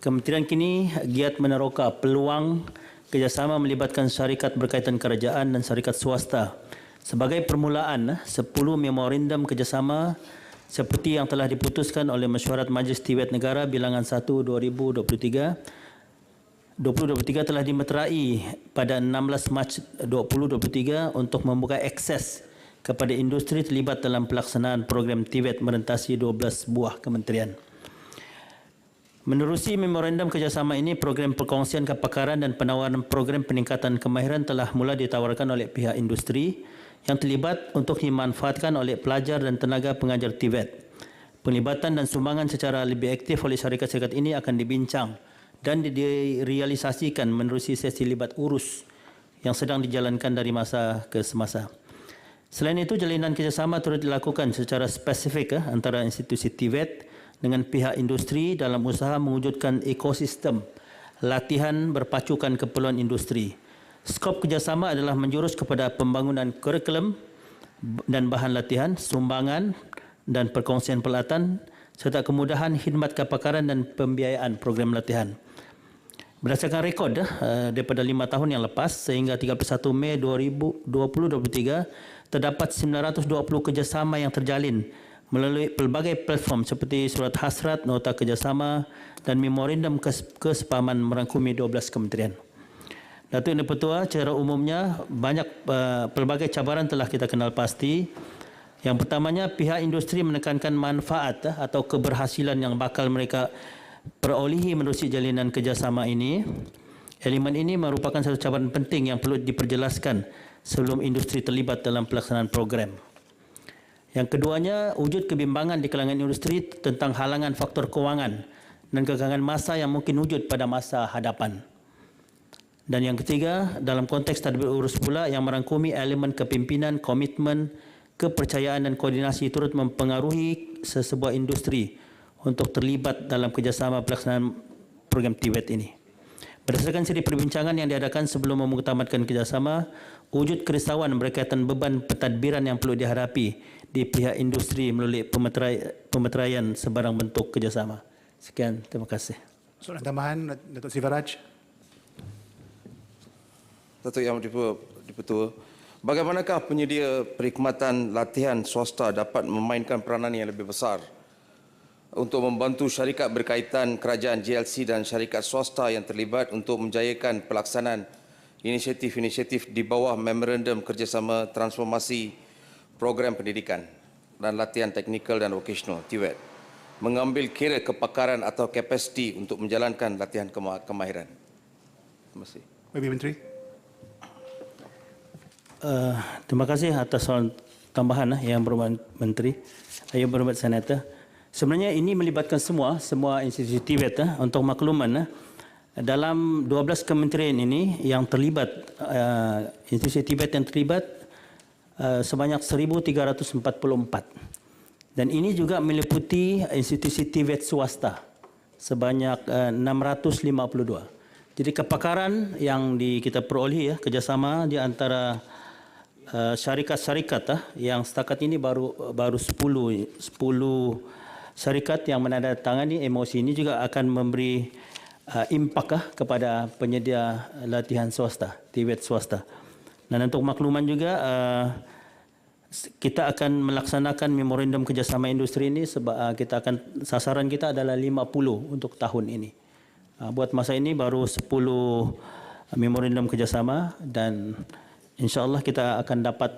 Kementerian kini giat meneroka peluang kerjasama melibatkan syarikat berkaitan kerajaan dan syarikat swasta. Sebagai permulaan, 10 memorandum kerjasama seperti yang telah diputuskan oleh Mesyuarat Majlis TVET Negara Bilangan 1 2023 telah dimeterai pada 16 Mac 2023 untuk membuka akses kepada industri terlibat dalam pelaksanaan program TVET merentasi 12 buah kementerian. Menerusi memorandum kerjasama ini, program perkongsian kepakaran dan penawaran program peningkatan kemahiran telah mula ditawarkan oleh pihak industri yang terlibat untuk dimanfaatkan oleh pelajar dan tenaga pengajar TVET. Penglibatan dan sumbangan secara lebih aktif oleh syarikat-syarikat ini akan dibincang dan direalisasikan menerusi sesi libat urus yang sedang dijalankan dari masa ke semasa. Selain itu, jalinan kerjasama turut dilakukan secara spesifik antara institusi TVET dengan pihak industri dalam usaha mewujudkan ekosistem latihan berpacukan keperluan industri. Skop kerjasama adalah menjurus kepada pembangunan kurikulum dan bahan latihan, sumbangan dan perkongsian peralatan serta kemudahan khidmat kepakaran dan pembiayaan program latihan. Berdasarkan rekod daripada 5 tahun yang lepas sehingga 31 Mei 2023, terdapat 920 kerjasama yang terjalin melalui pelbagai platform seperti surat hasrat, nota kerjasama dan memorandum kesepahaman merangkumi 12 kementerian. Datuk Yang Dipertua, secara umumnya banyak pelbagai cabaran telah kita kenal pasti. Yang pertamanya, pihak industri menekankan manfaat atau keberhasilan yang bakal mereka perolehi menerusi jalinan kerjasama ini. Elemen ini merupakan satu cabaran penting yang perlu diperjelaskan sebelum industri terlibat dalam pelaksanaan program. Yang keduanya, wujud kebimbangan di kalangan industri tentang halangan faktor kewangan dan kekangan masa yang mungkin wujud pada masa hadapan. Dan yang ketiga, dalam konteks tadbir urus pula yang merangkumi elemen kepimpinan, komitmen, kepercayaan dan koordinasi turut mempengaruhi sesebuah industri untuk terlibat dalam kerjasama pelaksanaan program TVET ini. Berdasarkan siri perbincangan yang diadakan sebelum memuktamadkan kerjasama, wujud kerisauan berkaitan beban pentadbiran yang perlu dihadapi di pihak industri melalui pemeteraian sebarang bentuk kerjasama. Sekian, terima kasih. Soalan tambahan, Datuk Sivaraj. Datuk Yang Dipertua, bagaimanakah penyedia perkhidmatan latihan swasta dapat memainkan peranan yang lebih besar untuk membantu syarikat berkaitan kerajaan JLC dan syarikat swasta yang terlibat untuk menjayakan pelaksanaan inisiatif-inisiatif di bawah Memorandum Kerjasama Transformasi Program Pendidikan dan Latihan Teknikal dan Vocational (TVET), mengambil kira kepakaran atau kapasiti untuk menjalankan latihan kemahiran. Terima kasih. YB Menteri. Terima kasih atas soalan tambahan Yang Berhormat Menteri, Yang Berhormat Senator. Sebenarnya ini melibatkan semua institusi TVET. Untuk makluman, dalam 12 kementerian ini yang terlibat, institusi TVET yang terlibat sebanyak 1,344. Dan ini juga meliputi institusi TVET swasta sebanyak 652. Jadi kepakaran yang kita peroleh kerjasama di antara syarikat-syarikat yang setakat ini baru 10 syarikat yang menandatangani MOC ini juga akan memberi impak kepada penyedia latihan swasta, TVET swasta. Dan untuk makluman juga, kita akan melaksanakan memorandum kerjasama industri ini sebab sasaran kita adalah 50 untuk tahun ini. Buat masa ini baru 10 memorandum kerjasama dan insya-Allah kita akan dapat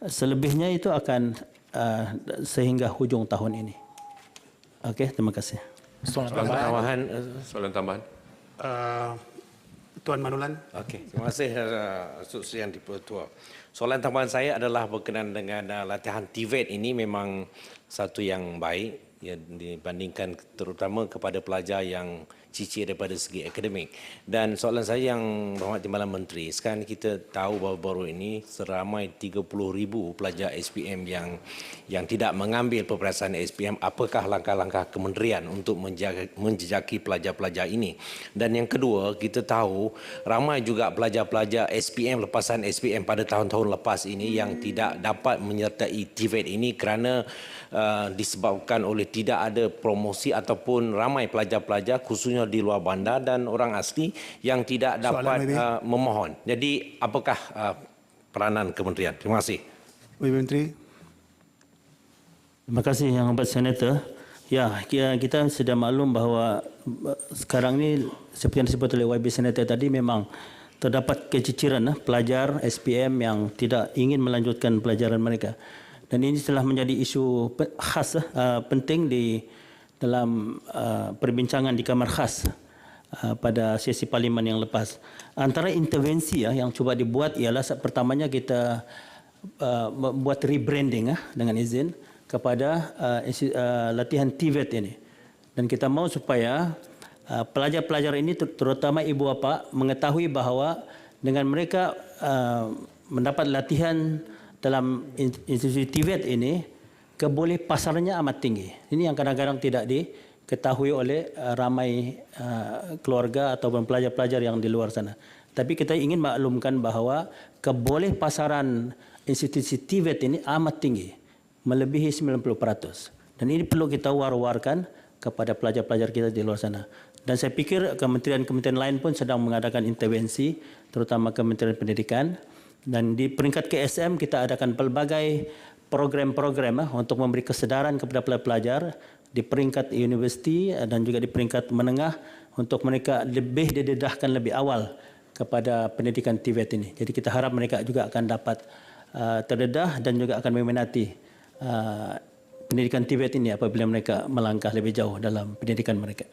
selebihnya itu akan sehingga hujung tahun ini. Okey, terima kasih. Soalan tambahan. Tuan Manulan. Okey, terima kasih Datuk Yang Dipertua. Soalan tambahan saya adalah berkenaan dengan latihan TVET ini memang satu yang baik ya, dibandingkan terutama kepada pelajar yang cicir daripada segi akademik. Dan soalan saya yang berhormat Timbalan Menteri, sekarang kita tahu baru-baru ini seramai 30,000 pelajar SPM yang tidak mengambil peperiksaan SPM. Apakah langkah-langkah kementerian untuk menjejaki pelajar-pelajar ini? Dan yang kedua, kita tahu ramai juga pelajar-pelajar SPM lepasan SPM pada tahun-tahun lepas ini yang tidak dapat menyertai TVET ini kerana disebabkan oleh tidak ada promosi ataupun ramai pelajar-pelajar khususnya di luar bandar dan orang asli yang tidak dapat memohon. Jadi apakah peranan kementerian? Terima kasih. YB Menteri. Terima kasih Yang Hormat Senator. Ya, kita sudah maklum bahawa sekarang ini seperti yang disebut oleh YB Senator tadi memang terdapat keciciran pelajar SPM yang tidak ingin melanjutkan pelajaran mereka. Dan ini telah menjadi isu khas penting di dalam perbincangan di Kamar Khas pada sesi parlimen yang lepas. Antara intervensi yang cuba dibuat ialah pertamanya kita buat rebranding dengan izin kepada latihan TVET ini. Dan kita mahu supaya pelajar-pelajar ini terutama ibu bapa mengetahui bahawa dengan mereka mendapat latihan dalam institusi TVET ini, keboleh pasarnya amat tinggi. Ini yang kadang-kadang tidak diketahui oleh ramai keluarga ataupun pelajar-pelajar yang di luar sana. Tapi kita ingin maklumkan bahawa keboleh pasaran institusi TVET ini amat tinggi, melebihi 90%. Dan ini perlu kita war-warkan kepada pelajar-pelajar kita di luar sana. Dan saya pikir kementerian-kementerian lain pun sedang mengadakan intervensi, terutama Kementerian Pendidikan. Dan di peringkat KSM kita adakan pelbagai program-program untuk memberi kesedaran kepada pelajar di peringkat universiti dan juga di peringkat menengah untuk mereka lebih didedahkan lebih awal kepada pendidikan TVET ini. Jadi kita harap mereka juga akan dapat terdedah dan juga akan meminati pendidikan TVET ini apabila mereka melangkah lebih jauh dalam pendidikan mereka.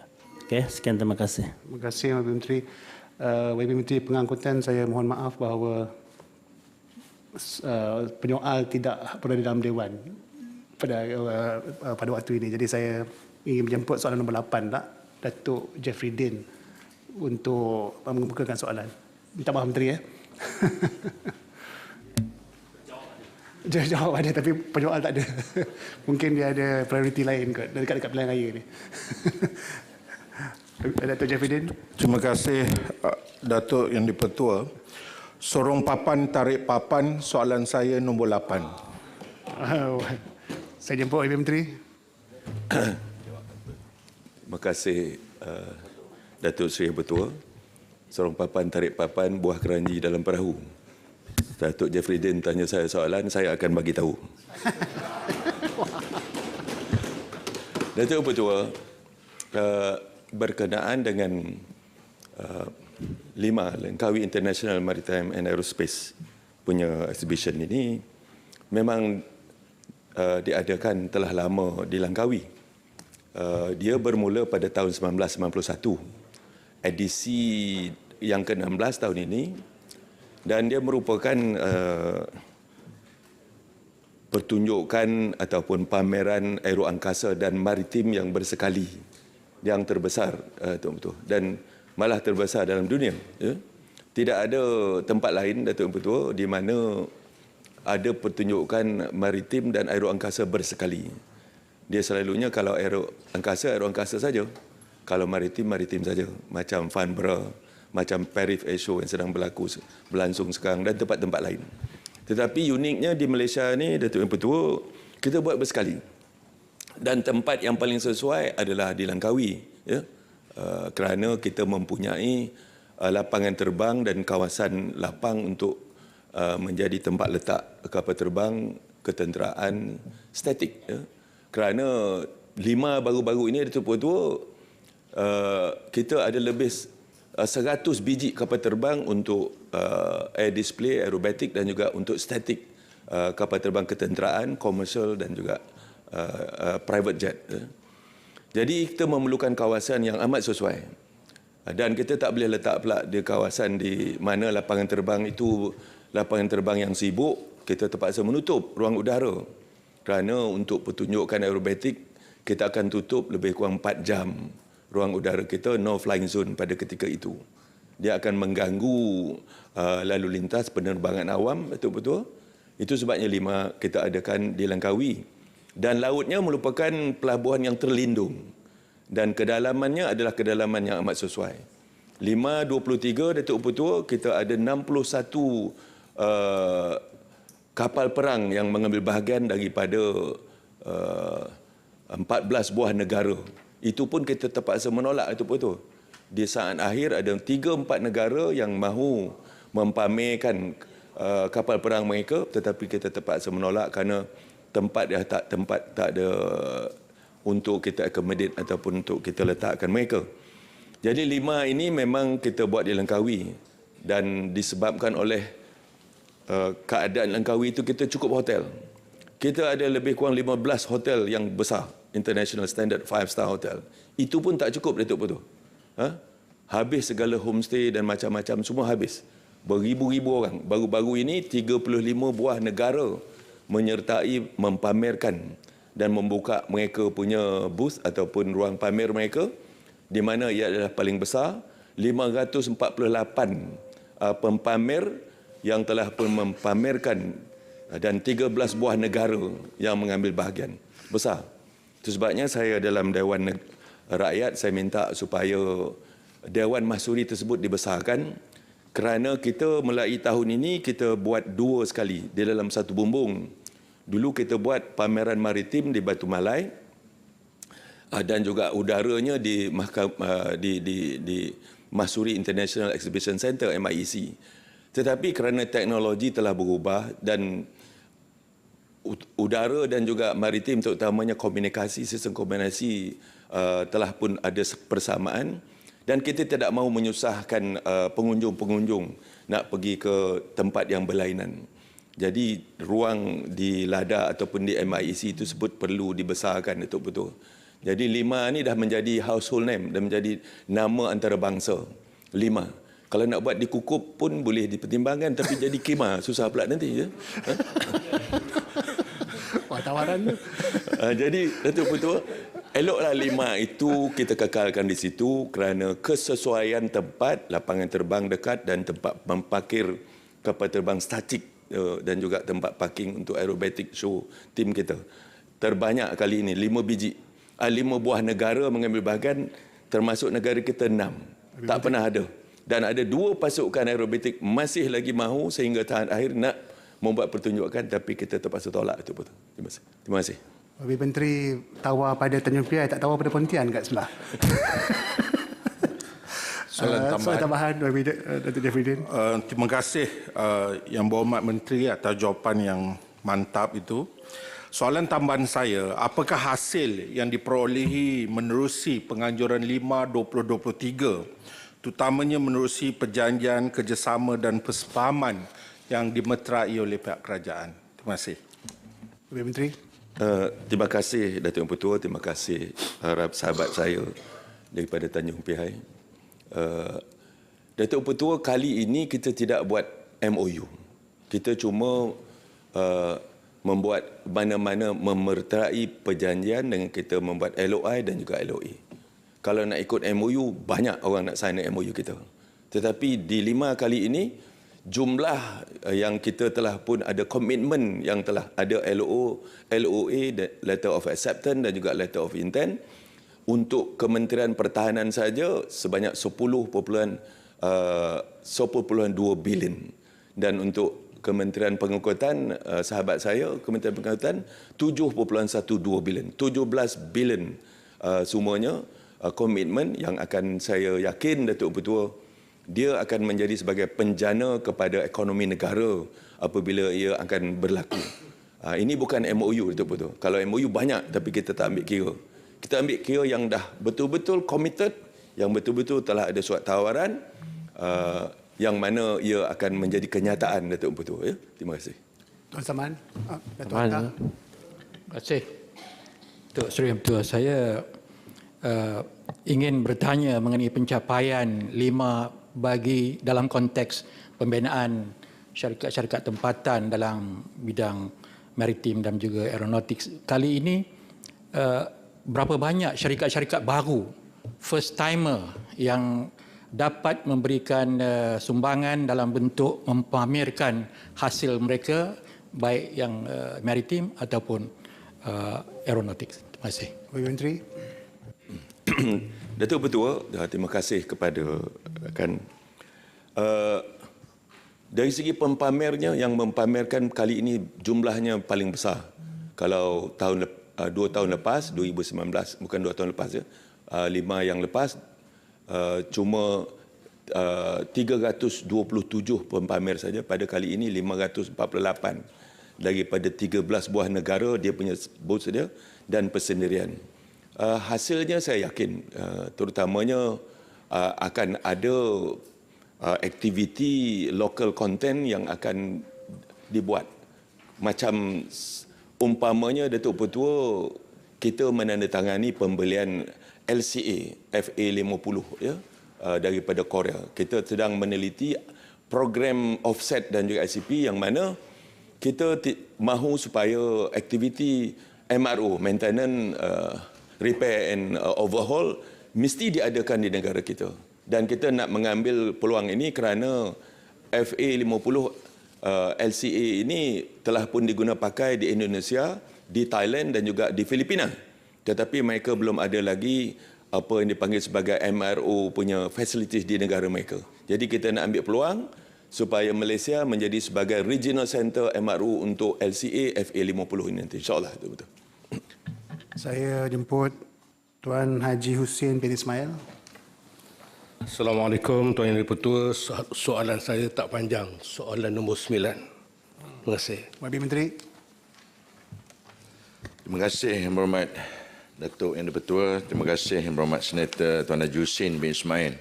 Okey, sekian, terima kasih. Terima kasih YB Menteri. YB Menteri Pengangkutan, saya mohon maaf bahawa penyoal tidak berada dalam Dewan pada waktu ini. Jadi saya ingin menjemput soalan nombor 8 Datuk Jeffrey Din untuk mengemukakan soalan. Minta maaf Menteri Jawab ada tapi penyoal tak ada. Mungkin dia ada prioriti lain kot dekat pilihan raya ni. Datuk Jeffrey Din. Terima kasih Datuk Yang di-Pertua. Sorong papan tarik papan, soalan saya nombor 8. Saya jemput YB Menteri. Terima kasih Datuk Seri Bertua. Sorong papan tarik papan, buah keranji dalam perahu. Datuk Jeffrey Din tanya saya soalan, saya akan bagi tahu. Datuk Bertua, berkenaan dengan 5 Langkawi International Maritime and Aerospace punya exhibition ini memang diadakan telah lama di Langkawi. Dia bermula pada tahun 1991. Edisi yang ke-16 tahun ini, dan dia merupakan pertunjukan ataupun pameran aeroangkasa dan maritim yang bersekali, yang terbesar dan malah terbesar dalam dunia. Tidak ada tempat lain, Datuk Pertua, di mana ada pertunjukan maritim dan aeroangkasa bersekali. Dia selalunya kalau aeroangkasa saja. Kalau maritim saja. Macam Farnborough, macam Paris Air Show yang sedang berlangsung sekarang dan tempat-tempat lain. Tetapi uniknya di Malaysia ni, Datuk Pertua, kita buat bersekali. Dan tempat yang paling sesuai adalah di Langkawi. Kerana kita mempunyai lapangan terbang dan kawasan lapang untuk menjadi tempat letak kapal terbang ketenteraan statik. Kerana 5 baru-baru ini, Datuk Pertua, kita ada lebih 100 biji kapal terbang untuk air display, aerobatik dan juga untuk statik kapal terbang ketenteraan, komersial dan juga private jet. Jadi kita memerlukan kawasan yang amat sesuai. Dan kita tak boleh letak pula di kawasan di mana lapangan terbang itu lapangan terbang yang sibuk, kita terpaksa menutup ruang udara. Kerana untuk pertunjukan aerobatik, kita akan tutup lebih kurang 4 jam ruang udara kita, no flying zone pada ketika itu. Dia akan mengganggu lalu lintas penerbangan awam, betul-betul. Itu sebabnya 5 kita adakan di Langkawi. Dan lautnya merupakan pelabuhan yang terlindung. Dan kedalamannya adalah kedalaman yang amat sesuai. 523, Datuk Pertua, kita ada 61 kapal perang yang mengambil bahagian daripada 14 buah negara. Itu pun kita terpaksa menolak, Datuk Pertua. Di saat akhir ada 3-4 negara yang mahu mempamerkan kapal perang mereka, tetapi kita terpaksa menolak kerana tempat tak ada untuk kita accommodate ataupun untuk kita letakkan mereka. Jadi 5 ini memang kita buat di Langkawi, dan disebabkan oleh keadaan Langkawi itu kita cukup hotel. Kita ada lebih kurang 15 hotel yang besar, international standard 5-star hotel. Itu pun tak cukup, Datuk Pertua. Habis segala homestay dan macam-macam, semua habis. Beribu-ribu orang. Baru-baru ini 35 buah negara menyertai, mempamerkan dan membuka mereka punya booth ataupun ruang pamer mereka, di mana ia adalah paling besar. 548 pempamer yang telah pun mempamerkan, dan 13 buah negara yang mengambil bahagian. Besar. Itu sebabnya saya dalam Dewan Rakyat, saya minta supaya Dewan Mahsuri tersebut dibesarkan, kerana kita mulai tahun ini kita buat 2 sekali di dalam satu bumbung. Dulu kita buat pameran maritim di Batu Malai, dan juga udaranya di Mahsuri International Exhibition Centre, MIEC. Tetapi kerana teknologi telah berubah dan udara dan juga maritim, terutamanya sistem komunikasi telah pun ada persamaan, dan kita tidak mahu menyusahkan pengunjung-pengunjung nak pergi ke tempat yang berlainan. Jadi ruang di LADA ataupun di MIEC itu sebut perlu dibesarkan, Datuk Betul. Jadi 5 ni dah menjadi household name, dah menjadi nama antarabangsa. 5. Kalau nak buat di Kukup pun boleh dipertimbangkan, tapi jadi Kemah susah pula nanti. Ya? Wah, tawaran tu. Jadi Datuk Betul, eloklah 5 itu kita kekalkan di situ kerana kesesuaian tempat, lapangan terbang dekat dan tempat memparkir kapal terbang statik dan juga tempat parking untuk aerobatic show tim kita. Terbanyak kali ini 5 biji. 5 buah negara mengambil bahagian, termasuk negara kita 6. Tak pernah ada. Dan ada 2 pasukan aerobatik masih lagi mahu sehingga tahun akhir nak membuat pertunjukan, tapi kita terpaksa tolak itu betul. Terima kasih. Terima kasih. Habib Menteri tawar pada Tanjung Piai, tak tawar pada Pontian kat sebelah. Soalan tambahan Datuk Jeffrydin. Terima kasih Yang Berhormat Menteri atas jawapan yang mantap itu. Soalan tambahan saya, apakah hasil yang diperolehi menerusi penganjuran 5/2023, terutamanya menerusi perjanjian kerjasama dan persefahaman yang dimeterai oleh pihak kerajaan? Terima kasih. Habib Menteri. Terima kasih Datuk Ketua, terima kasih sahabat saya daripada Tanjung Piai. Datuk Ketua, kali ini kita tidak buat MOU. Kita cuma membuat mana-mana memertai perjanjian dengan kita membuat LOI dan juga LOA. Kalau nak ikut MOU, banyak orang nak sign MOU kita. Tetapi di 5 kali ini, jumlah yang kita telah pun ada komitmen yang telah ada LOA, Letter of Acceptance dan juga Letter of Intent. Untuk Kementerian Pertahanan saja sebanyak 10.2 bilion. Dan untuk Kementerian Pengangkutan, sahabat saya, Kementerian Pengangkutan 7.12 bilion. 17 bilion semuanya komitmen yang akan saya yakin Datuk Ketua, dia akan menjadi sebagai penjana kepada ekonomi negara apabila ia akan berlaku. Ini bukan MOU Datuk Ketua. Kalau MOU banyak tapi kita tak ambil kira. Kita ambil kira yang dah betul-betul committed, yang betul-betul telah ada surat tawaran, yang mana ia akan menjadi kenyataan, Datuk Ketua. Ya? Terima kasih. Tuan Saman. Datuk Terima kasih. Datuk Seri Yang Bertuah, saya ingin bertanya mengenai pencapaian 5 bagi dalam konteks pembinaan syarikat-syarikat tempatan dalam bidang maritim dan juga aeronautik. Kali ini, berapa banyak syarikat-syarikat baru, first timer yang dapat memberikan sumbangan dalam bentuk mempamerkan hasil mereka, baik yang maritim ataupun aeronautik. Terima kasih. Habib Menteri. Datuk Ketua, terima kasih kepada rakan. Dari segi pempamernya, yang mempamerkan kali ini jumlahnya paling besar. Kalau 2 tahun lepas, 2019, bukan 2 tahun lepas, 5 yang lepas, cuma 327 pempamer saja. Pada kali ini 548 daripada 13 buah negara dia punya booth dia dan persendirian. Hasilnya saya yakin terutamanya akan ada aktiviti local content yang akan dibuat. Macam umpamanya Datuk Ketua, kita menandatangani pembelian LCA FA50 ya, daripada Korea. Kita sedang meneliti program offset dan juga ICP yang mana kita mahu supaya aktiviti MRO, maintenance, repair and overhaul mesti diadakan di negara kita. Dan kita nak mengambil peluang ini kerana FA50 LCA ini telah pun diguna pakai di Indonesia, di Thailand dan juga di Filipina. Tetapi mereka belum ada lagi apa yang dipanggil sebagai MRO punya facilities di negara mereka. Jadi kita nak ambil peluang supaya Malaysia menjadi sebagai regional center MRO untuk LCA FA50 ini nanti. InsyaAllah. Betul. Saya jemput Tuan Haji Hussein bin Ismail. Assalamualaikum Tuan Yang Dipertua. Soalan saya tak panjang. Soalan nombor 9. Terima kasih. Habib Menteri. Terima kasih Yang Berhormat Datuk Yang Di-Pertua. Terima kasih Yang Berhormat Senator Tuan Haji Hussein bin Ismail.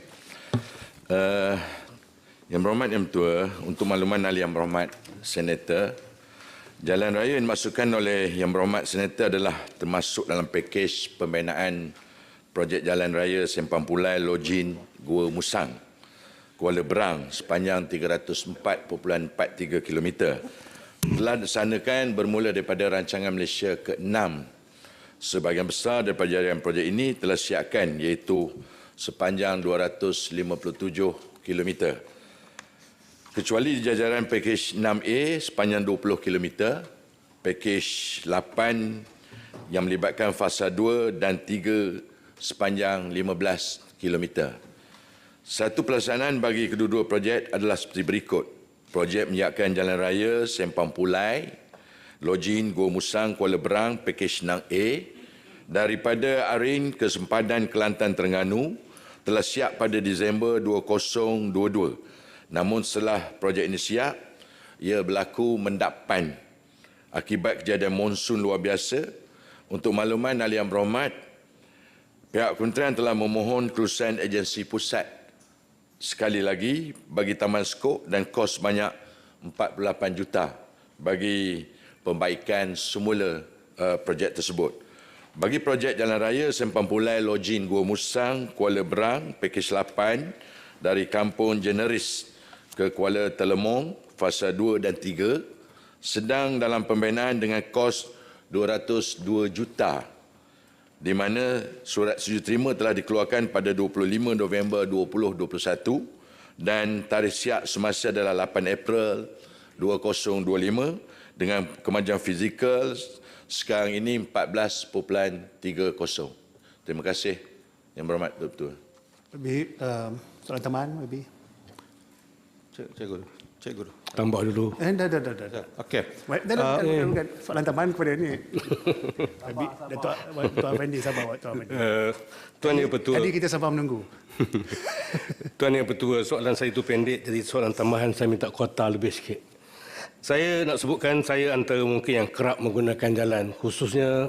Yang Berhormat Yang Bertua, untuk makluman ahli Yang Berhormat Senator, jalan raya yang dimasukkan oleh Yang Berhormat Senator adalah termasuk dalam pakej pembinaan projek jalan raya Sempang Pulai, Login, Gua Musang, Kuala Berang sepanjang 304.43 km. Telah dilaksanakan bermula daripada rancangan Malaysia ke-6. Sebahagian besar daripada jaringan projek ini telah siapkan, iaitu sepanjang 257 km. Kecuali di jajaran pakej 6A sepanjang 20 km, pakej 8 yang melibatkan fasa 2 dan 3 sepanjang 15 km. Satu pelaksanaan bagi kedua-dua projek adalah seperti berikut. Projek menyiapkan jalan raya Sempang Pulai, Login, Gua Musang, Kuala Berang, pakej 6A daripada Arin ke Sempadan, Kelantan, Terengganu telah siap pada Disember 2022. Namun setelah projek ini siap, ia berlaku mendapan akibat kejadian monsun luar biasa. Untuk makluman ahli yang berhormat, pihak kementerian telah memohon kelulusan agensi pusat sekali lagi bagi taman skop dan kos sebanyak 48 juta bagi pembaikan semula projek tersebut. Bagi projek jalan raya Sempang Pulai, Login, Gua Musang, Kuala Berang, pakej 8 dari Kampung Generis ke Kuala Telemong, fasa 2 dan 3, sedang dalam pembinaan dengan kos 202 juta, di mana surat setuju terima telah dikeluarkan pada 25 November 2021 dan tarikh siap semasa adalah 8 April 2025 dengan kemajuan fizikal sekarang ini 14.30. Terima kasih Yang Berhormat Datuk. Lebih soalan tambahan lebih. Cikgu. Tambah dulu. Dah. Okey. Bukan soalan tambahan kepada ini. Datuk Afendi, sabar Datuk Afendi. Tuan Yang Pertua. Tadi kita sabar menunggu. Tuan Yang Pertua, soalan saya itu pendek, jadi soalan tambahan saya minta kuota lebih sikit. Saya nak sebutkan saya antara mungkin yang kerap menggunakan jalan, khususnya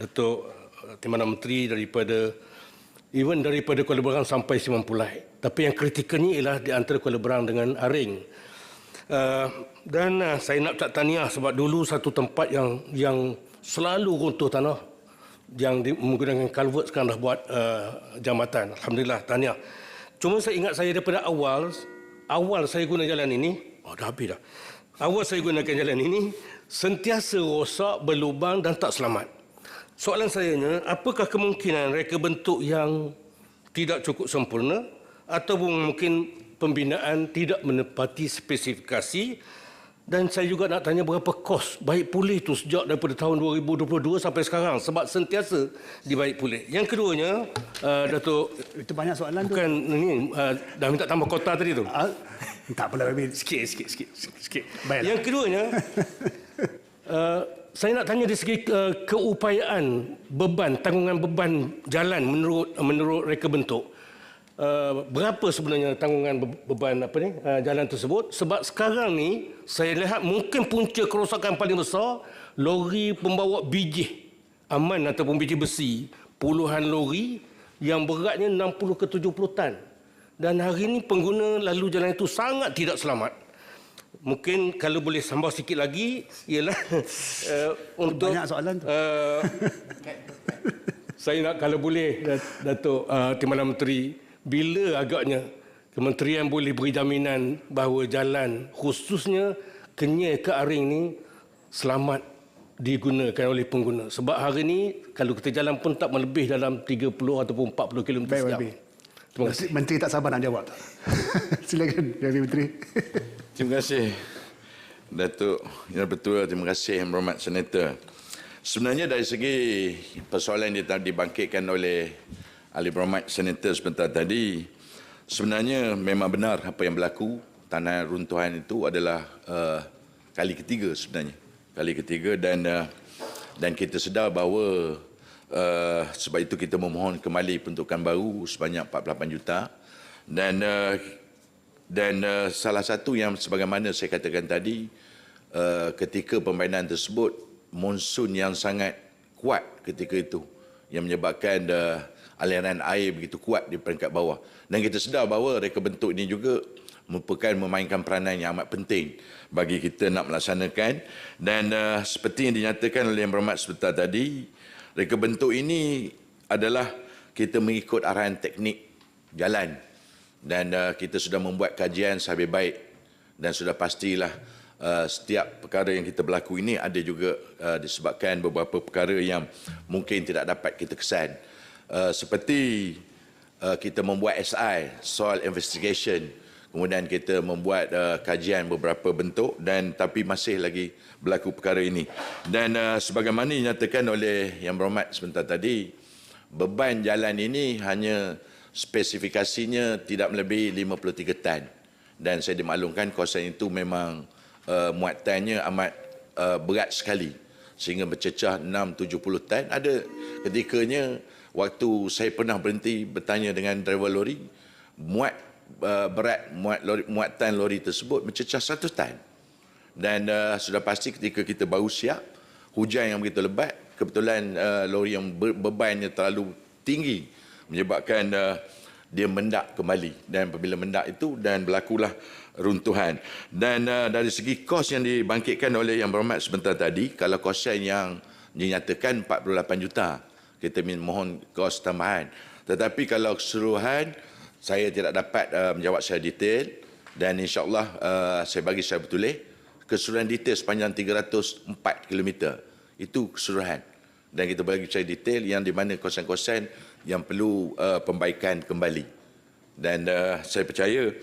Datuk Timbalan Menteri daripada Kuala Berang sampai Sempang Pulai. Tapi yang kritikalnya ialah di antara Kuala Berang dengan Aring. Dan saya nak ucap tahniah sebab dulu satu tempat yang selalu runtuh tanah yang menggunakan culvert sekarang dah buat jambatan. Alhamdulillah, tahniah. Cuma saya ingat saya daripada awal saya guna jalan ini, dah habis dah. Awal saya gunakan jalan ini sentiasa rosak, berlubang dan tak selamat. Soalan sayanya, apakah kemungkinan reka bentuk yang tidak cukup sempurna ataupun mungkin pembinaan tidak menepati spesifikasi? Dan saya juga nak tanya berapa kos baik pulih itu sejak daripada tahun 2022 sampai sekarang sebab sentiasa dibaik pulih. Yang keduanya, Datuk, itu banyak soalan bukan tu. Ini dah minta tambah kota tadi tu. Tak apalah, sikit. Baiklah. Yang keduanya, saya nak tanya dari segi keupayaan tanggungan beban jalan menurut reka bentuk. Berapa sebenarnya tanggungan beban jalan tersebut? Sebab sekarang ni saya lihat mungkin punca kerosakan paling besar lori pembawa biji aman ataupun biji besi, puluhan lori yang beratnya 60 ke 70 tan. Dan hari ini pengguna lalu jalan itu sangat tidak selamat. Mungkin kalau boleh sambung sikit lagi ialah untuk banyak soalan tu. Saya nak kalau boleh Datuk Timbalan Menteri, bila agaknya kementerian boleh beri jaminan bahawa jalan khususnya Kenyir ke Aring ni selamat digunakan oleh pengguna. Sebab hari ini kalau kita jalan pun tak melebih dalam 30 ataupun 40 km sejam. Terima kasih. Menteri tak sabar nak jawab. Silakan Yang Menteri. Terima kasih Datuk Yang Pertua. Terima kasih Yang Berhormat Senator. Sebenarnya dari segi persoalan yang dibangkitkan oleh Ahli Berhormat Senator sebentar tadi, sebenarnya memang benar apa yang berlaku. Tanah runtuhan itu adalah kali ketiga sebenarnya. Kali ketiga dan kita sedar bahawa sebab itu kita memohon kembali peruntukan baru sebanyak 48 juta. Dan salah satu yang sebagaimana saya katakan tadi, ketika pembinaan tersebut, monsun yang sangat kuat ketika itu yang menyebabkan aliran air begitu kuat di peringkat bawah. Dan kita sedar bahawa reka bentuk ini juga merupakan memainkan peranan yang amat penting bagi kita nak melaksanakan. Dan seperti yang dinyatakan oleh Yang Berhormat sebentar tadi, reka bentuk ini adalah kita mengikut arahan teknik jalan. Dan kita sudah membuat kajian sehabis baik dan sudah pastilah setiap perkara yang kita berlaku ini ada juga disebabkan beberapa perkara yang mungkin tidak dapat kita kesan. Seperti kita membuat SI, soil investigation, kemudian kita membuat kajian beberapa bentuk dan tapi masih lagi berlaku perkara ini. Dan sebagaimana dinyatakan oleh Yang Berhormat sebentar tadi, beban jalan ini hanya spesifikasinya tidak melebihi 53 tan. Dan saya dimaklumkan kawasan itu memang muatannya amat berat sekali sehingga bercecah 6-70 tan. Ada ketikanya waktu saya pernah berhenti bertanya dengan driver lori, muatan lori tersebut mencecah 1 tan. Dan sudah pasti ketika kita baru siap, hujan yang begitu lebat, kebetulan lori yang bebannya terlalu tinggi menyebabkan dia mendak kembali. Dan apabila mendak itu dan berlakulah runtuhan. Dan dari segi kos yang dibangkitkan oleh Yang Berhormat sebentar tadi, kalau kosan yang dinyatakan 48 juta, kita mohon kos tambahan. Tetapi kalau keseluruhan, saya tidak dapat menjawab secara detail dan insya-Allah saya bagi secara bertulis keseluruhan detail sepanjang 304 km. Itu keseluruhan. Dan kita bagi secara detail yang di mana kawasan-kawasan yang perlu pembaikan kembali. Dan saya percaya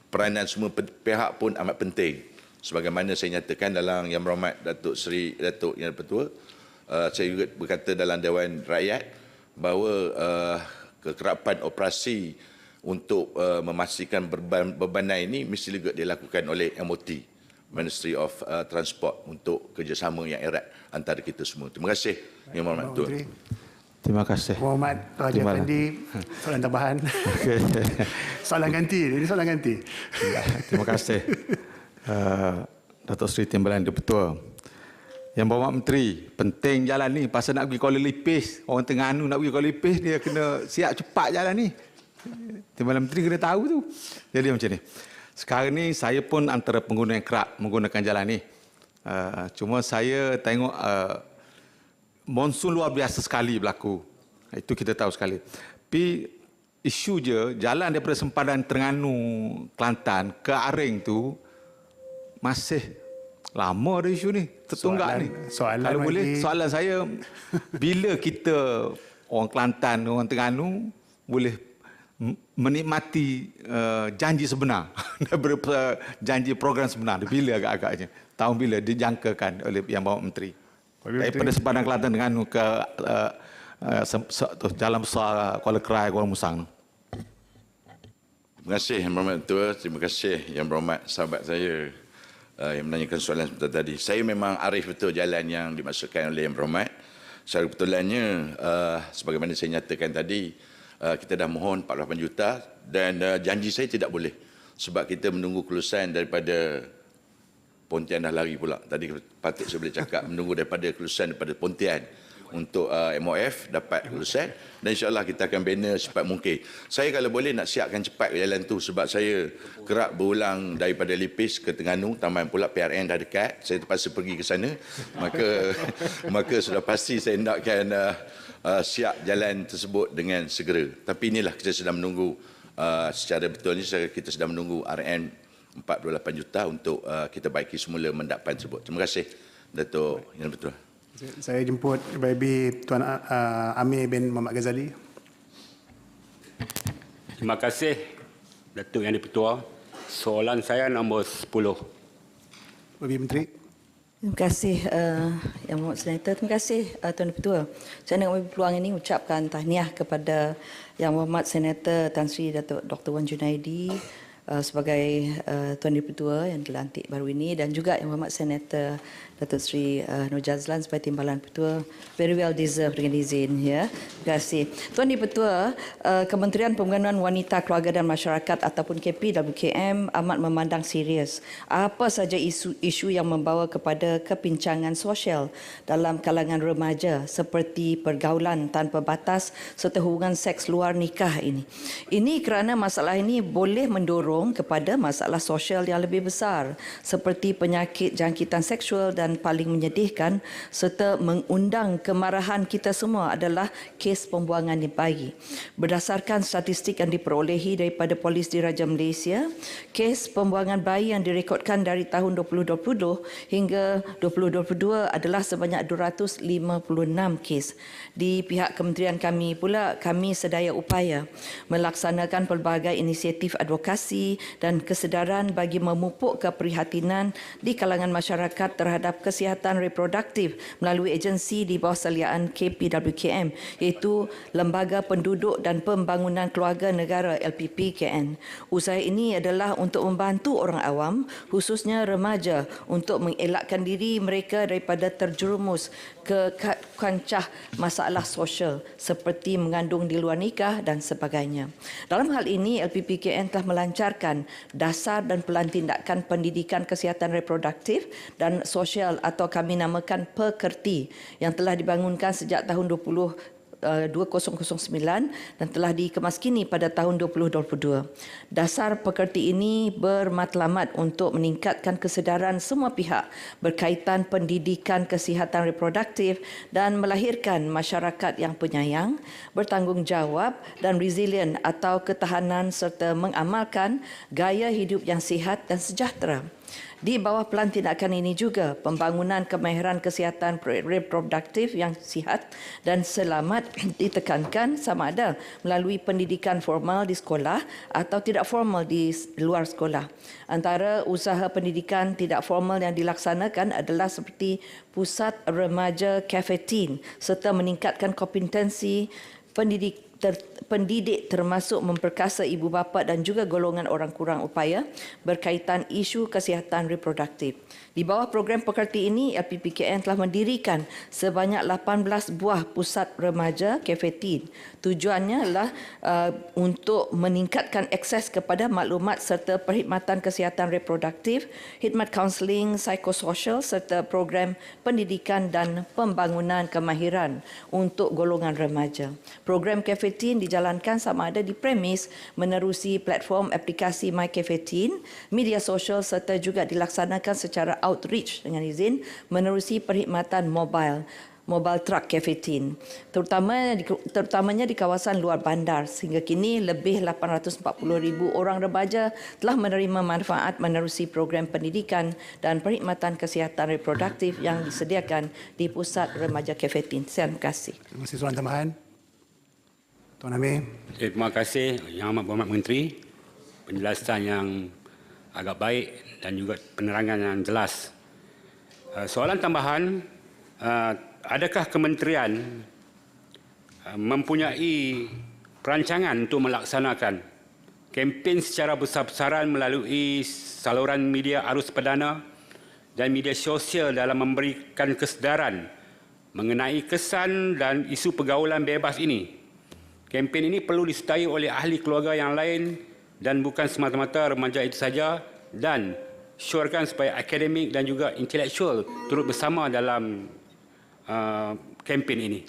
peranan semua pihak pun amat penting. Sebagaimana saya nyatakan dalam Yang Berhormat Datuk Yang Dipertua, saya juga berkata dalam Dewan Rakyat bahawa kekerapan operasi untuk memastikan bebanan ini mesti juga dilakukan oleh MOT, Ministry of Transport, untuk kerjasama yang erat antara kita semua. Terima kasih Yang Berhormat Ketua. Terima kasih. Muhammad Raja Effendi, soalan tambahan. Soalan ganti, ini soalan ganti. Terima kasih. Datuk Seri Timbalan Dipertua. Yang Berhormat Menteri, penting jalan ni. Pasal nak pergi Kuala Lipis, orang Terengganu nak pergi Kuala Lipis, dia kena siap cepat jalan ni. Timbalan Menteri kena tahu tu. Jadi macam ni. Sekarang ni saya pun antara pengguna yang kerap menggunakan jalan ni. Cuma saya tengok monsun luar biasa sekali berlaku. Itu kita tahu sekali. Tapi isu je, jalan daripada sempadan Terengganu, Kelantan ke Aring tu masih lama ada isu ni. Tertunggak ni. Kalau boleh, soalan saya, bila kita orang Kelantan, orang Terengganu boleh menikmati janji sebenar daripada janji program sebenar, bila agak-agaknya? Tahun bila dijangkakan oleh Yang Berhormat Menteri? Daripada sempadan Kelantan dengan ke jalan besar Kuala Krai, Kuala Musang. Terima kasih Yang Berhormat Ketua. Terima kasih Yang Berhormat sahabat saya yang menanyakan soalan sebentar tadi. Saya memang arif betul jalan yang dimaksudkan oleh Yang Berhormat. Secara kebetulannya, sebagaimana saya nyatakan tadi, kita dah mohon 48 juta dan janji saya tidak boleh. Sebab kita menunggu kelulusan daripada Pontian dah lari pula. Tadi patut saya boleh cakap menunggu daripada kelulusan daripada Pontian untuk MOF dapat kelulusan. Dan insyaAllah kita akan bina secepat mungkin. Saya kalau boleh nak siapkan cepat jalan tu sebab saya kerap berulang daripada Lipis ke Terengganu, tambah pula PRN dah dekat. Saya terpaksa pergi ke sana. Maka sudah pasti saya nakkan siap jalan tersebut dengan segera. Tapi inilah kita sedang menunggu secara betul ni kita sedang menunggu RN 48 juta untuk kita baiki semula mendapan tersebut. Terima kasih Datuk Yang Betul. Saya jemput Baby Tuan Amir bin Muhammad Ghazali. Terima kasih Datuk Yang Dipertua. Soalan saya nombor 10. Baby Menteri. Terima kasih Yang Berhormat Senator. Terima kasih Tuan Dipertua. Saya nak ambil peluang ini ucapkan tahniah kepada Yang Berhormat Senator Tan Sri Datuk Dr. Wan Junaidi sebagai Tuan Dipertua yang dilantik baru ini dan juga Yang Berhormat Senator Datuk Seri Nur Jazlan sebagai Timbalan Petua. Very well deserved dengan izin. Ya. Terima kasih. Tuan Di-Pertua, Kementerian Pembangunan Wanita, Keluarga dan Masyarakat ataupun KPWKM amat memandang serius apa saja isu yang membawa kepada kepincangan sosial dalam kalangan remaja seperti pergaulan tanpa batas serta hubungan seks luar nikah ini. Ini kerana masalah ini boleh mendorong kepada masalah sosial yang lebih besar seperti penyakit jangkitan seksual dan paling menyedihkan serta mengundang kemarahan kita semua adalah kes pembuangan bayi. Berdasarkan statistik yang diperolehi daripada Polis Diraja Malaysia, kes pembuangan bayi yang direkodkan dari tahun 2020 hingga 2022 adalah sebanyak 256 kes. Di pihak kementerian kami pula, kami sedaya upaya melaksanakan pelbagai inisiatif advokasi dan kesedaran bagi memupuk keprihatinan di kalangan masyarakat terhadap kesihatan reproduktif melalui agensi di bawah saliaan KPWKM iaitu Lembaga Penduduk dan Pembangunan Keluarga Negara LPPKN. Usaha ini adalah untuk membantu orang awam khususnya remaja untuk mengelakkan diri mereka daripada terjerumus ke kancah masalah sosial seperti mengandung di luar nikah dan sebagainya. Dalam hal ini, LPPKN telah melancarkan dasar dan pelan tindakan pendidikan kesihatan reproduktif dan sosial atau kami namakan PERKERTI yang telah dibangunkan sejak tahun 2009 dan telah dikemaskini pada tahun 2022. Dasar pekerti ini bermatlamat untuk meningkatkan kesedaran semua pihak berkaitan pendidikan kesihatan reproduktif dan melahirkan masyarakat yang penyayang, bertanggungjawab dan resilient atau ketahanan serta mengamalkan gaya hidup yang sihat dan sejahtera. Di bawah pelan tindakan ini juga, pembangunan kemahiran kesihatan reproduktif yang sihat dan selamat ditekankan sama ada melalui pendidikan formal di sekolah atau tidak formal di luar sekolah. Antara usaha pendidikan tidak formal yang dilaksanakan adalah seperti Pusat Remaja Cafe Teen serta meningkatkan kompetensi pendidik termasuk memperkasa ibu bapa dan juga golongan orang kurang upaya berkaitan isu kesihatan reproduktif. Di bawah program pekerti ini, LPPKN telah mendirikan sebanyak 18 buah pusat remaja Cafe Teen. Tujuannya adalah untuk meningkatkan akses kepada maklumat serta perkhidmatan kesihatan reproduktif, khidmat kaunseling psikososial serta program pendidikan dan pembangunan kemahiran untuk golongan remaja. Program Cafe Teen dijalankan sama ada di premis menerusi platform aplikasi My Cafe Teen, media sosial serta juga dilaksanakan secara outreach dengan izin menerusi perkhidmatan mobile truck Cafe Teen, terutamanya di kawasan luar bandar. Sehingga kini lebih 840,000 orang remaja telah menerima manfaat menerusi program pendidikan dan perkhidmatan kesihatan reproduktif yang disediakan di Pusat Remaja Cafe Teen. Terima kasih. Terima kasih soalan tambahan. Tuan Amir. Terima kasih Yang Amat Berhormat Menteri. Penjelasan yang agak baik dan juga penerangan yang jelas. Soalan tambahan, adakah kementerian mempunyai perancangan untuk melaksanakan kempen secara besar-besaran melalui saluran media arus perdana dan media sosial dalam memberikan kesedaran mengenai kesan dan isu pergaulan bebas ini? Kempen ini perlu disertai oleh ahli keluarga yang lain dan bukan semata-mata remaja itu saja, dan syorkan supaya akademik dan juga intelektual turut bersama dalam kempen ini.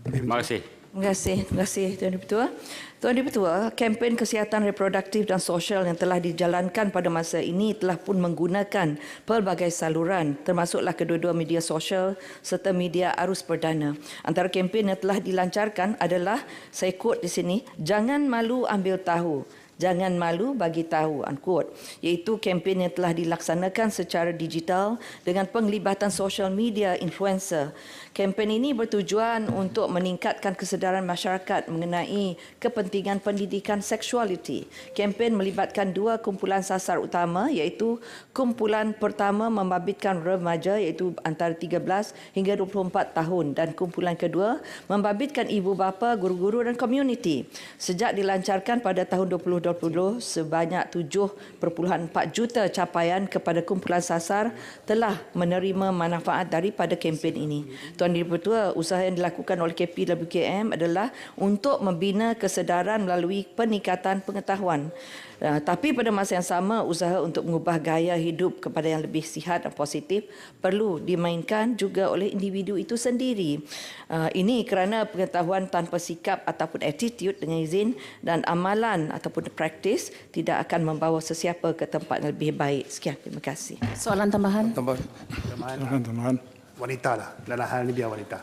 Terima kasih. Terima kasih Tuan Di-Pertua. Tuan Di-Pertua, kempen kesihatan reproduktif dan sosial yang telah dijalankan pada masa ini telah pun menggunakan pelbagai saluran termasuklah kedua-dua media sosial serta media arus perdana. Antara kempen yang telah dilancarkan adalah, saya quote di sini, "Jangan malu ambil tahu, jangan malu bagi tahu," unquote, iaitu kempen yang telah dilaksanakan secara digital dengan penglibatan social media influencer. Kempen ini bertujuan untuk meningkatkan kesedaran masyarakat mengenai kepentingan pendidikan seksualiti. Kempen melibatkan dua kumpulan sasar utama, iaitu kumpulan pertama membabitkan remaja iaitu antara 13 hingga 24 tahun dan kumpulan kedua membabitkan ibu bapa, guru-guru dan komuniti. Sejak dilancarkan pada tahun 2020 2020 sebanyak 7.4 juta capaian kepada kumpulan sasar telah menerima manfaat daripada kempen ini. Tuan Dipertua, usaha yang dilakukan oleh KPWKM adalah untuk membina kesedaran melalui peningkatan pengetahuan. Tapi pada masa yang sama, usaha untuk mengubah gaya hidup kepada yang lebih sihat dan positif perlu dimainkan juga oleh individu itu sendiri. Ini kerana pengetahuan tanpa sikap ataupun attitude dengan izin dan amalan ataupun praktis tidak akan membawa sesiapa ke tempat yang lebih baik. Sekian, terima kasih. Soalan tambahan? Tambahan. Wanita lah. Dalam hal ini biar wanita.